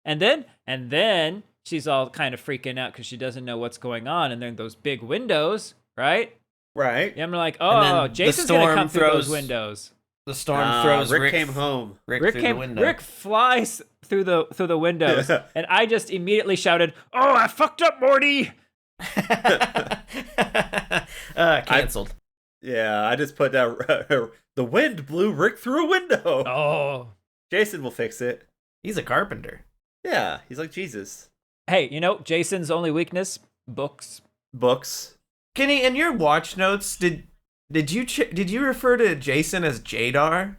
And then she's all kind of freaking out because she doesn't know what's going on. And then those big windows, right? Right. Yeah, I'm like, And then oh, the Jason's gonna storm come through those throws- windows. The storm throws Rick came home. Rick through the window. Rick flies through the windows, and I just immediately shouted, "Oh, I fucked up, Morty!" Canceled. Yeah, I just put down the wind blew Rick through a window. Oh, Jason will fix it. He's a carpenter. Yeah, he's like Jesus. hey, Jason's only weakness: books. Books. Kenny, in your watch notes, did you refer to Jason as Jadar?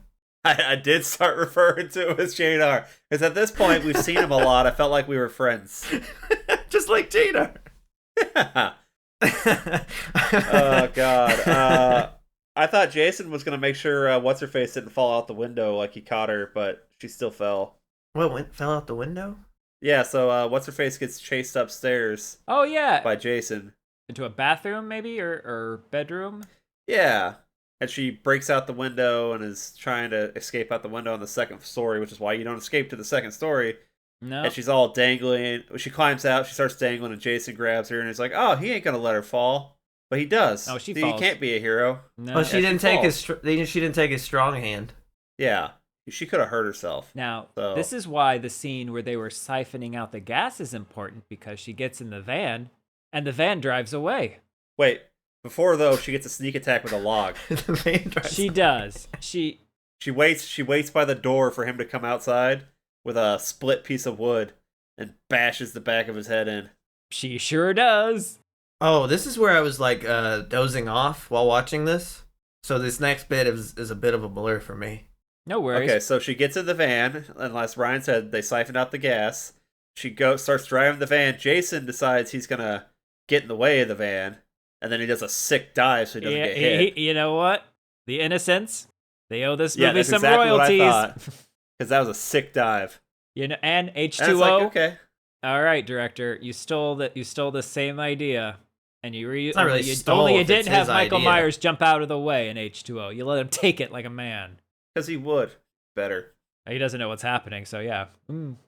I did start referring to him as Jadar because at this point we've seen him a lot. I felt like we were friends. Just like Jadar. Oh God. I thought Jason was gonna make sure What's-Her-Face didn't fall out the window like he caught her, but she still fell. What, fell out the window? Yeah, so What's-Her-Face gets chased upstairs Oh yeah, by Jason. into a bathroom maybe or bedroom. Yeah. And she breaks out the window and is trying to escape out the window on the second story, which is why you don't escape to the second story. No, And she's all dangling. She climbs out, she starts dangling, and Jason grabs her and he's like, oh, he ain't gonna let her fall. But he does. Oh, she See, falls. He can't be a hero. no. Well, she Yeah, didn't she take falls. she didn't take his strong hand. Yeah. She could have hurt herself. Now, So- this is why the scene where they were siphoning out the gas is important, because she gets in the van and the van drives away. Wait. Before, though, she gets a sneak attack with a log. The man drives She away. does. She She waits by the door for him to come outside with a split piece of wood and bashes the back of his head in. sure does. Oh, this is where I was like dozing off while watching this. So this next bit is a bit of a blur for me. No worries. Okay, so she gets in the van, and as Ryan said, they siphon out the gas. She starts driving the van. Jason decides he's gonna get in the way of the van, and then he does a sick dive so he doesn't get hit. You know what? The Innocents, they owe this Yeah, movie that's some exactly royalties. what I thought. Because that was a sick dive. And And it's H2O. like, okay. All right, director, you stole the same idea, and you It's not really stole only you if it's didn't have his Michael idea. Myers jump out of the way in H2O. You let him take it like a man. Because he would. Better. He doesn't know what's happening, so yeah.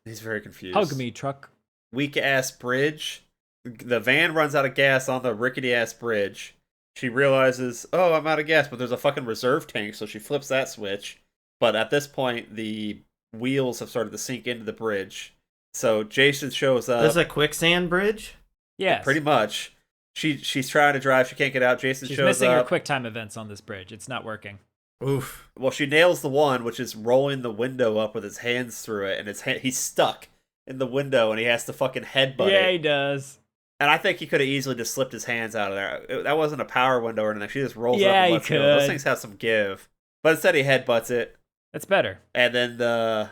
He's very confused. Hug me, truck. Weak-ass bridge. The van runs out of gas on the rickety-ass bridge. She realizes, oh, I'm out of gas, but there's a fucking reserve tank, so she flips that switch. But at this point, the wheels have started to sink into the bridge. So Jason shows up. This is a quicksand bridge? Yes. Pretty much. She's trying to drive. She can't get out. Jason She's shows missing her up. quick time events on this bridge. It's not working. Oof. Well, she nails the one, which is rolling the window up with his hands through it, and he's stuck in the window, and he has to fucking headbutt Yeah, it. he does. And I think he could have easily just slipped his hands out of there. That wasn't a power window or anything. She just rolls it up Yeah, and he lets go. Those could. things have some give. But instead he headbutts it, That's better. and then the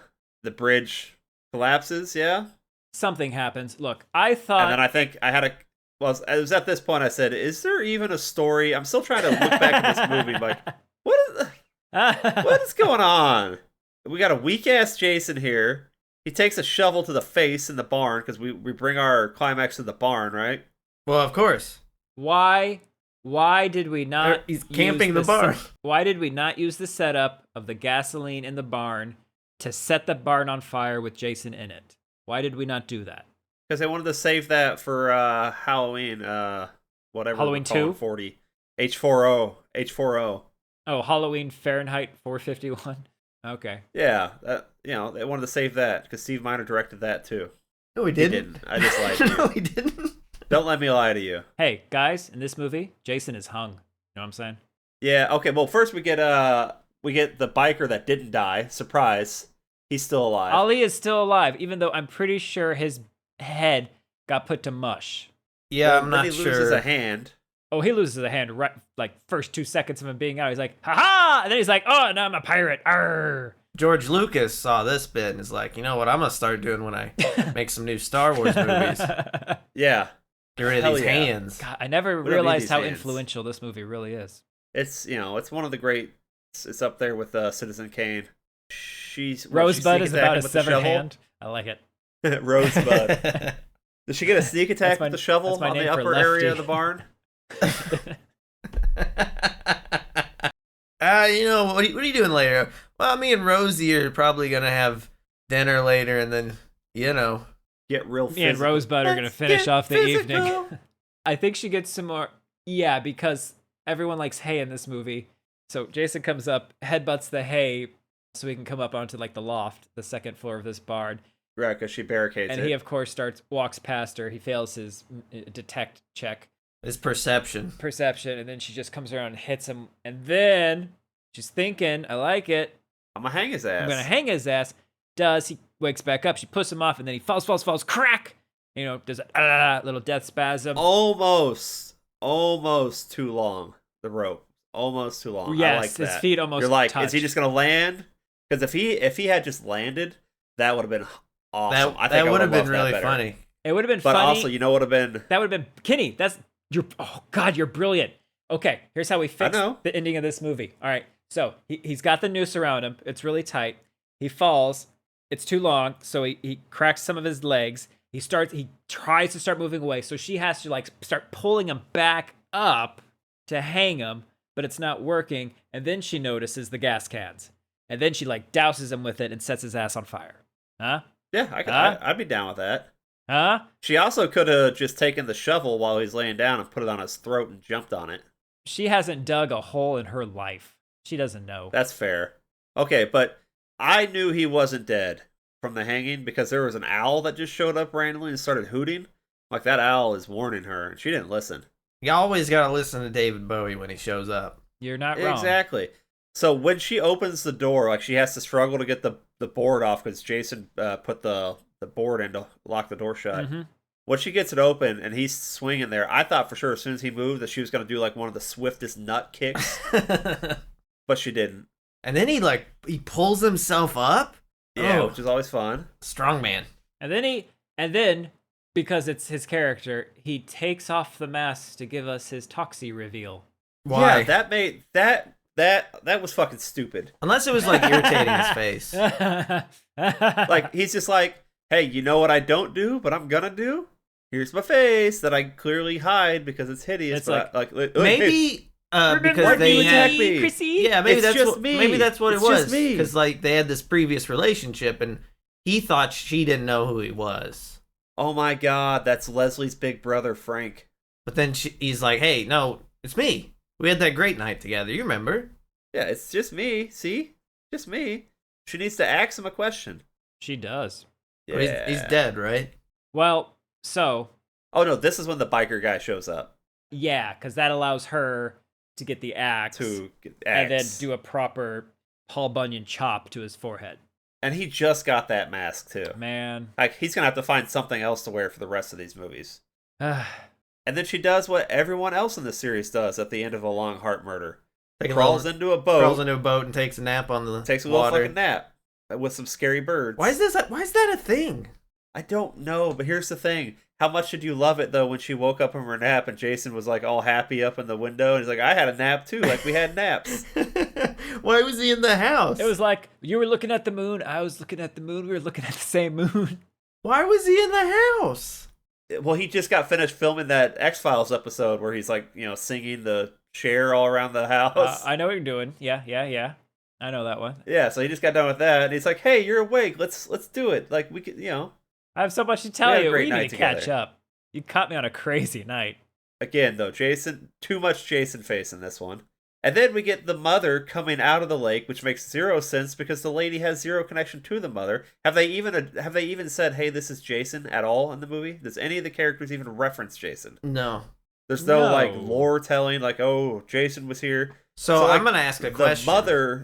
bridge collapses, yeah? Something happens. Look, I thought. And then I think I had well, it was at this point I said, is there even a story? I'm still trying to look back at this movie, like, what is going on? We got a weak-ass Jason here. He takes a shovel to the face in the barn, because we bring our climax to the barn, right? Well, of course. Why did we not He's camping use the barn. Why did we not use the setup of the gasoline in the barn to set the barn on fire with Jason in it? Why did we not do that? Because they wanted to save that for Halloween. whatever. Halloween we're calling 2? 40. H40. H40. Oh, Halloween Fahrenheit 451. Okay. Yeah, they wanted to save that because Steve Miner directed that too. No, he He didn't. didn't. I just lied to you. No, he didn't. Don't let me lie to you. Hey, guys, in this movie, Jason is hung. You know what I'm saying? Yeah. Okay. Well, first we get the biker that didn't die. Surprise. He's still alive. Ali is still alive, even though I'm pretty sure his head got put to mush. Yeah, Well, I'm then not he sure. loses a hand. Oh, he loses a hand right, like, first 2 seconds of him being out. He's like, ha-ha! And then he's like, oh, now I'm a pirate. Arr! George Lucas saw this bit and is like, you know what I'm going to start doing when I make some new Star Wars movies? Yeah. Get rid of Hell these yeah. hands. God, I never We don't need realized these how hands. influential this movie really is. It's it's one of the great. It's up there with Citizen Kane. Rosebud is about a with the severed shovel? hand. I like it. Rosebud. Does she get a sneak attack my- with the shovel that's my on the name for upper area of Lefty. the barn? What are you doing later? Well, me and Rosie are probably going to have dinner later and then, Get real Me and physical. Rosebud are going to Let's finish get off the physical. evening. I think she gets some more. Yeah, because everyone likes hay in this movie. So Jason comes up, headbutts the hay so he can come up onto like the loft, the second floor of this barn. Right, because she barricades And it. he, of course, walks past her. He fails his detect check, It's perception. perception, and then she just comes around and hits him. And then she's thinking, I like it. I'm gonna hang his ass. I'm going to hang his ass. He wakes back up. She pushes him off, and then he falls, crack. Does a little death spasm. Almost too long. The rope, almost too long. Yes, I like that. his feet almost You're like, touched. is he just gonna land? Because if he had just landed, that would have been awesome. I think That I would have been loved that really better. funny. It would have been But funny. also, would have been. That would have been Kenny. Oh God, you're brilliant. Okay, here's how we fix know. the ending of this movie. All right, so he's got the noose around him. It's really tight. He falls. It's too long, so he cracks some of his legs. He tries to start moving away, so she has to like start pulling him back up to hang him, but it's not working. And then she notices the gas cans, and then she like douses him with it and sets his ass on fire. Huh? Yeah, I'd be down with that. Huh? She also could have just taken the shovel while he's laying down and put it on his throat and jumped on it. She hasn't dug a hole in her life. She doesn't know. That's fair. Okay, but I knew he wasn't dead from the hanging because there was an owl that just showed up randomly and started hooting. Like, that owl is warning her, and she didn't listen. You always got to listen to David Bowie when he shows up. You're not wrong. Exactly. So when she opens the door, like, she has to struggle to get the board off because Jason put the board in to lock the door shut. Mm-hmm. When she gets it open and he's swinging there, I thought for sure as soon as he moved that she was going to do like one of the swiftest nut kicks, but she didn't. And then he pulls himself up. Yeah, Oh. which is always fun. Strong man. And then because it's his character, he takes off the mask to give us his Toxi reveal. Why? Yeah, that made that was fucking stupid. Unless it was like irritating his face. Like, he's just like, hey, you know what I don't do, but I'm gonna do? Here's my face that I clearly hide because it's hideous. It's but Maybe because why do they you attack had. me? Chrissy? Yeah, maybe It's that's just what. me. Maybe that's what It's it was. just me. Because like they had this previous relationship, and he thought she didn't know who he was. Oh my god, that's Leslie's big brother, Frank. But then he's like, "Hey, no, it's me. We had that great night together. You remember?" Yeah, it's just me. See? Just me. She needs to ask him a question. She does. Yeah. But he's dead, right? Well, so Oh no, this is when the biker guy shows up yeah, because that allows her to get the axe to and then axe. do a proper Paul Bunyan chop to his forehead. And he just got that mask too. Man. Like, he's gonna have to find something else to wear for the rest of these movies. Ugh. And then she does what everyone else in the series does at the end of a long heart murder. Take a Crawls little- into a boat, Crawls into a boat and takes a nap on the takes a little water. fucking nap with some scary birds. Why is that a thing? I don't know, but here's the thing. How much did you love it, though, when she woke up from her nap and Jason was, like, all happy up in the window? And he's like, I had a nap, too. Like, we had naps. Why was he in the house? It was like, you were looking at the moon, I was looking at the moon, we were looking at the same moon. Why was he in the house? Well, he just got finished filming that X-Files episode where he's, like, singing the Cher all around the house. I know what you're doing. Yeah. I know that one. Yeah, so he just got done with that, and he's like, hey, you're awake. Let's do it. Like, we could, I have so much to tell We had a you. great We night need to catch together. up. You caught me on a crazy night. Again, though, Jason, too much Jason face in this one. And then we get the mother coming out of the lake, which makes zero sense because the lady has zero connection to the mother. Have they even said, "Hey, this is Jason" at all in the movie? Does any of the characters even reference Jason? No. There's no like No. lore telling, like, "Oh, Jason was here." So like, I'm gonna ask a question.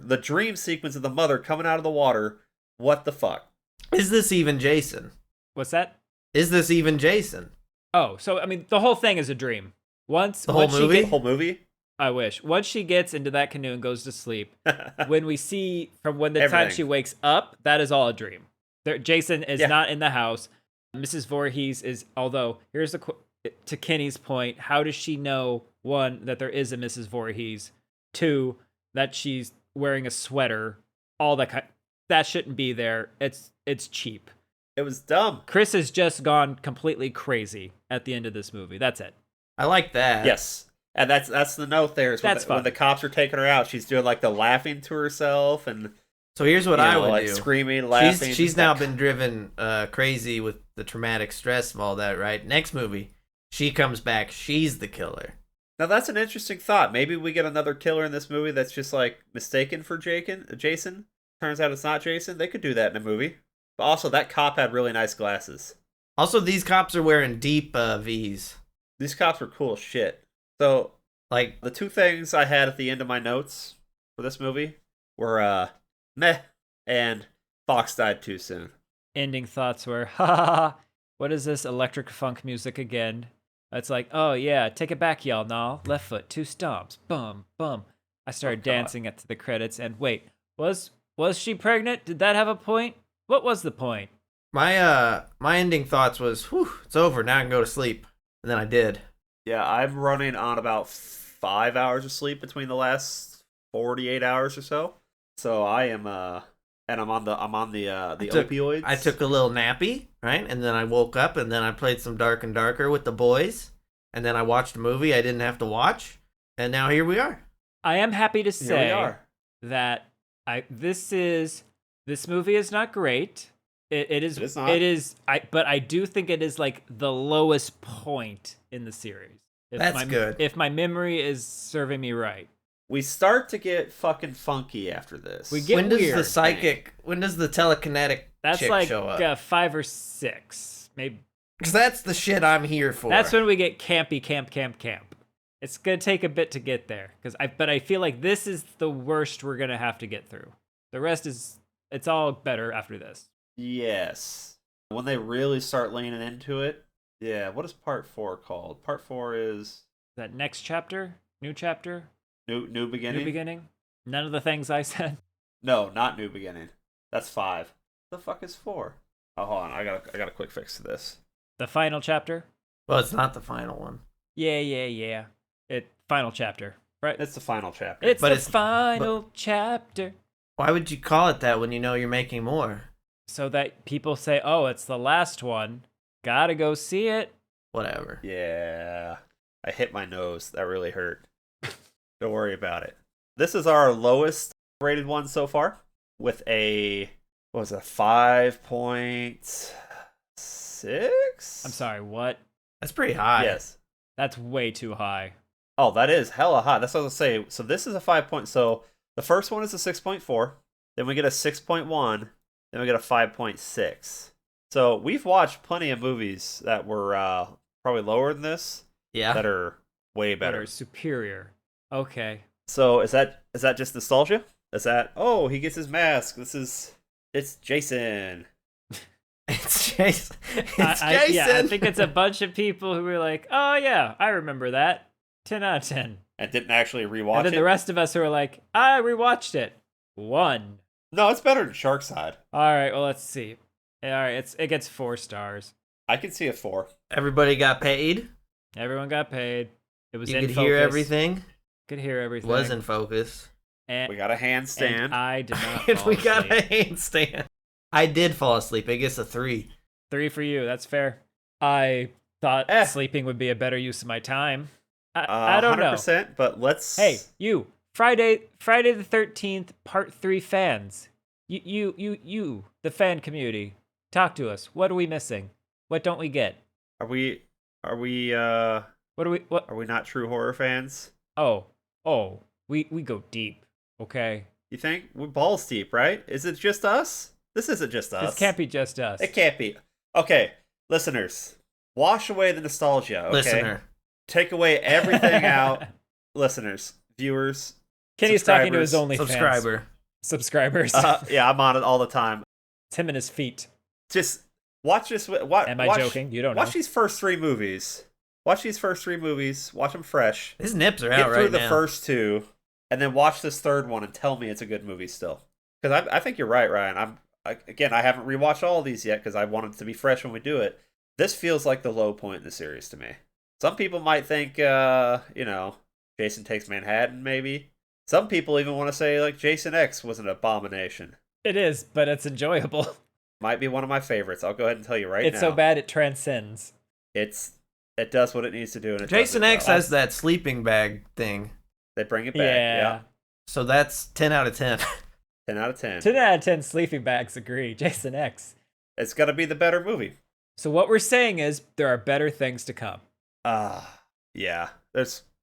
The dream sequence of the mother coming out of the water. What the fuck? Is this even Jason? What's that? Is this even Jason? Oh, so I mean, the whole thing is a dream. Once The whole once she movie? The whole movie? I wish. Once she gets into that canoe and goes to sleep, when we see from when the time Everything. she wakes up, that is all a dream. Jason is Yeah. not in the house. Mrs. Voorhees is, although, here's to Kenny's point, how does she know, one, that there is a Mrs. Voorhees, two, that she's wearing a sweater, all that shouldn't be there. It's cheap. It was dumb. Chris has just gone completely crazy at the end of this movie. That's it. I like that. Yes. And that's the note there. Is when, That's when the cops are taking her out, she's doing like the laughing to herself and So here's what I would like do. screaming, laughing. She's now been driven crazy with the traumatic stress of all that, right? Next movie, she comes back. She's the killer. Now that's an interesting thought. Maybe we get another killer in this movie that's just like mistaken for Jason. Turns out it's not Jason. They could do that in a movie. But also, that cop had really nice glasses. Also, these cops are wearing deep V's. These cops were cool as shit. So, Like, the two things I had at the end of my notes for this movie were meh and Fox died too soon. Ending thoughts were, ha ha ha, what is this electric funk music again? It's like, oh yeah, take it back, y'all, nah. Left foot, 2 stomps, bum, bum. I started Oh, God. dancing to the credits, and wait, was she pregnant? Did that have a point? What was the point? my ending thoughts was, whew, it's over. Now I can go to sleep. And then I did. Yeah, I'm running on about 5 hours of sleep between the last 48 hours or so. So I am and I'm on the opioids. I took a little nappy, right? And then I woke up and then I played some Dark and Darker with the boys. And then I watched a movie I didn't have to watch. And now here we are. I am happy to Here we say are. that this movie is not great. It is. It is not. It is. But I do think it is like the lowest point in the series. That's good. If my memory is serving me right. We start to get fucking funky after this. We get When does weird. the psychic, when does the telekinetic That's chick like show up? 5 or 6, maybe. Because that's the shit I'm here for. That's when we get campy, camp. It's gonna take a bit to get there, but I feel like this is the worst we're gonna have to get through. The rest it's all better after this. Yes. When they really start leaning into it. Yeah, what is part 4 called? Part 4 is That next chapter, new chapter, New Beginning? new beginning. None of the things I said. No, not New Beginning. That's 5. The fuck is 4? Oh, hold on. I got a quick fix to this. The final chapter. Well, it's not the final one. Yeah. Final chapter, right? It's the final chapter. It's But the it's- final chapter. Why would you call it that when you know you're making more? So that people say, "Oh, it's the last one. Gotta go see it." Whatever. Yeah. I hit my nose. That really hurt. Don't worry about it. This is our lowest rated one so far with a 5.6? I'm sorry. What? That's pretty high. Yes. That's way too high. Oh, that is hella high. That's what I was going to say. So this is a 5 point. So the first one is a 6.4. Then we get a 6.1. Then we get a 5.6. So we've watched plenty of movies that were probably lower than this Yeah. that are way better. Better, superior. Okay. So is that just nostalgia? Is that, oh, he gets his mask. It's Jason. It's Jason. It's Jason. Yeah, I think it's a bunch of people who were like, "Oh yeah, I remember that. 10 out of 10." And didn't actually rewatch And then it. the rest of us who are like, "I rewatched it. 1." No, it's better than Shark Side. All right, well let's see. All right, it gets 4 stars. I can see a 4. Everybody got paid. Everyone got paid. It was You in could focus. hear everything. Could hear everything. Was in focus. And, We got a handstand. and I did not. And fall we got a asleep. handstand. I did fall asleep. I guess a 3. 3 for you. That's fair. I thought Eh. sleeping would be a better use of my time. I don't know. 100%, but let's... Hey, you! Friday the 13th, Part 3 fans. You, the fan community. Talk to us. What are we missing? What don't we get? Are we What What? Are we not true horror fans? Oh, we go deep. Okay. You think? We're balls deep, right? Is it just us? This isn't just us. This can't be just us. It can't be. Okay, listeners, wash away the nostalgia, okay? Listener. Take away everything out. Listeners, viewers, Kenny's talking to his only subscribers. Yeah, I'm on it all the time. It's him and his feet. Just watch this. Am I joking? You don't know. Watch these first 3 movies. Watch them fresh. His nips are Get out through right the now. first 2, and then watch this 3rd one and tell me it's a good movie still. Because I think you're right, Ryan. I haven't rewatched all of these yet because I want it to be fresh when we do it. This feels like the low point in the series to me. Some people might think, Jason Takes Manhattan, maybe. Some people even want to say, like, Jason X was an abomination. It is, but it's enjoyable. Might be one of my favorites. I'll go ahead and tell you right now. It's so bad it transcends. It does what it needs to do. And Jason X has that sleeping bag thing. They bring it back. Yeah. So that's 10 out of 10. 10 out of 10. 10 out of 10 sleeping bags agree. Jason X. It's got to be the better movie. So what we're saying is there are better things to come. Yeah.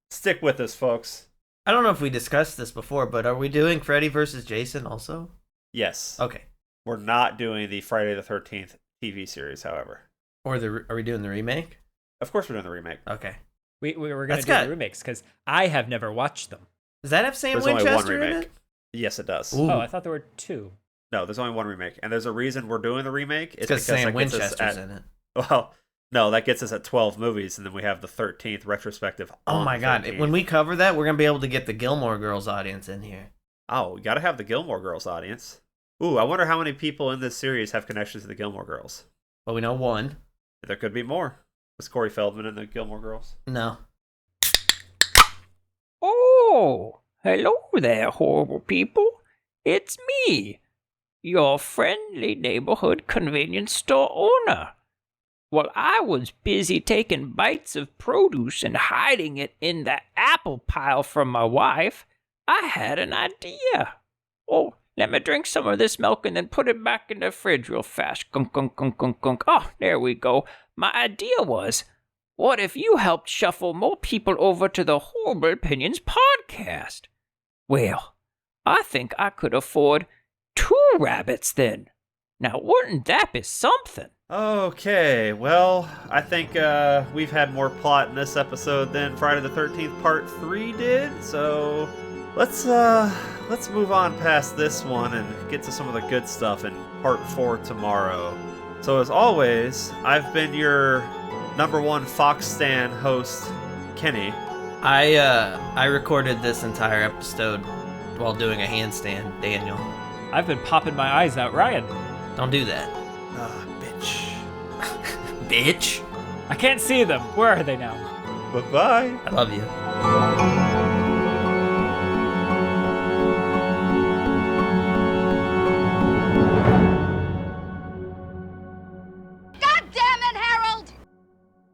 Stick with us, folks. I don't know if we discussed this before, but are we doing Freddy versus Jason also? Yes. Okay. We're not doing the Friday the 13th TV series, however. Are we doing the remake? Of course we're doing the remake. Okay. We were going to do the remakes because I have never watched them. Does that have Sam There's Winchester only one in remake. it? Yes, it does. Ooh. Oh, I thought there were 2. No, there's only one remake. And there's a reason we're doing the remake. It's because Sam that gets us Winchester's in it. Well, no, that gets us at 12 movies, and then we have the 13th retrospective. Oh my god. 13th. When we cover that, we're going to be able to get the Gilmore Girls audience in here. Oh, we got to have the Gilmore Girls audience. Ooh, I wonder how many people in this series have connections to the Gilmore Girls. Well, we know one. There could be more. Was Corey Feldman in the Gilmore Girls? No. Oh, hello there, horrible people. It's me, your friendly neighborhood convenience store owner. While I was busy taking bites of produce and hiding it in the apple pile from my wife, I had an idea. Oh, let me drink some of this milk and then put it back in the fridge real fast. Gunk, gunk, gunk, gunk, gunk. Oh, there we go. My idea was, what if you helped shuffle more people over to the Horrible Opinions podcast? Well, I think I could afford 2 rabbits then. Now, wouldn't that be something? Okay, well, I think we've had more plot in this episode than Friday the 13th Part 3 did, so let's move on past this one and get to some of the good stuff in Part 4 tomorrow. So as always, I've been your number 1 Fox Stan host, Kenny. I recorded this entire episode while doing a handstand, Daniel. I've been popping my eyes out, Ryan. Don't do that. Bitch. Bitch. I can't see them. Where are they now? Bye-bye. I love you.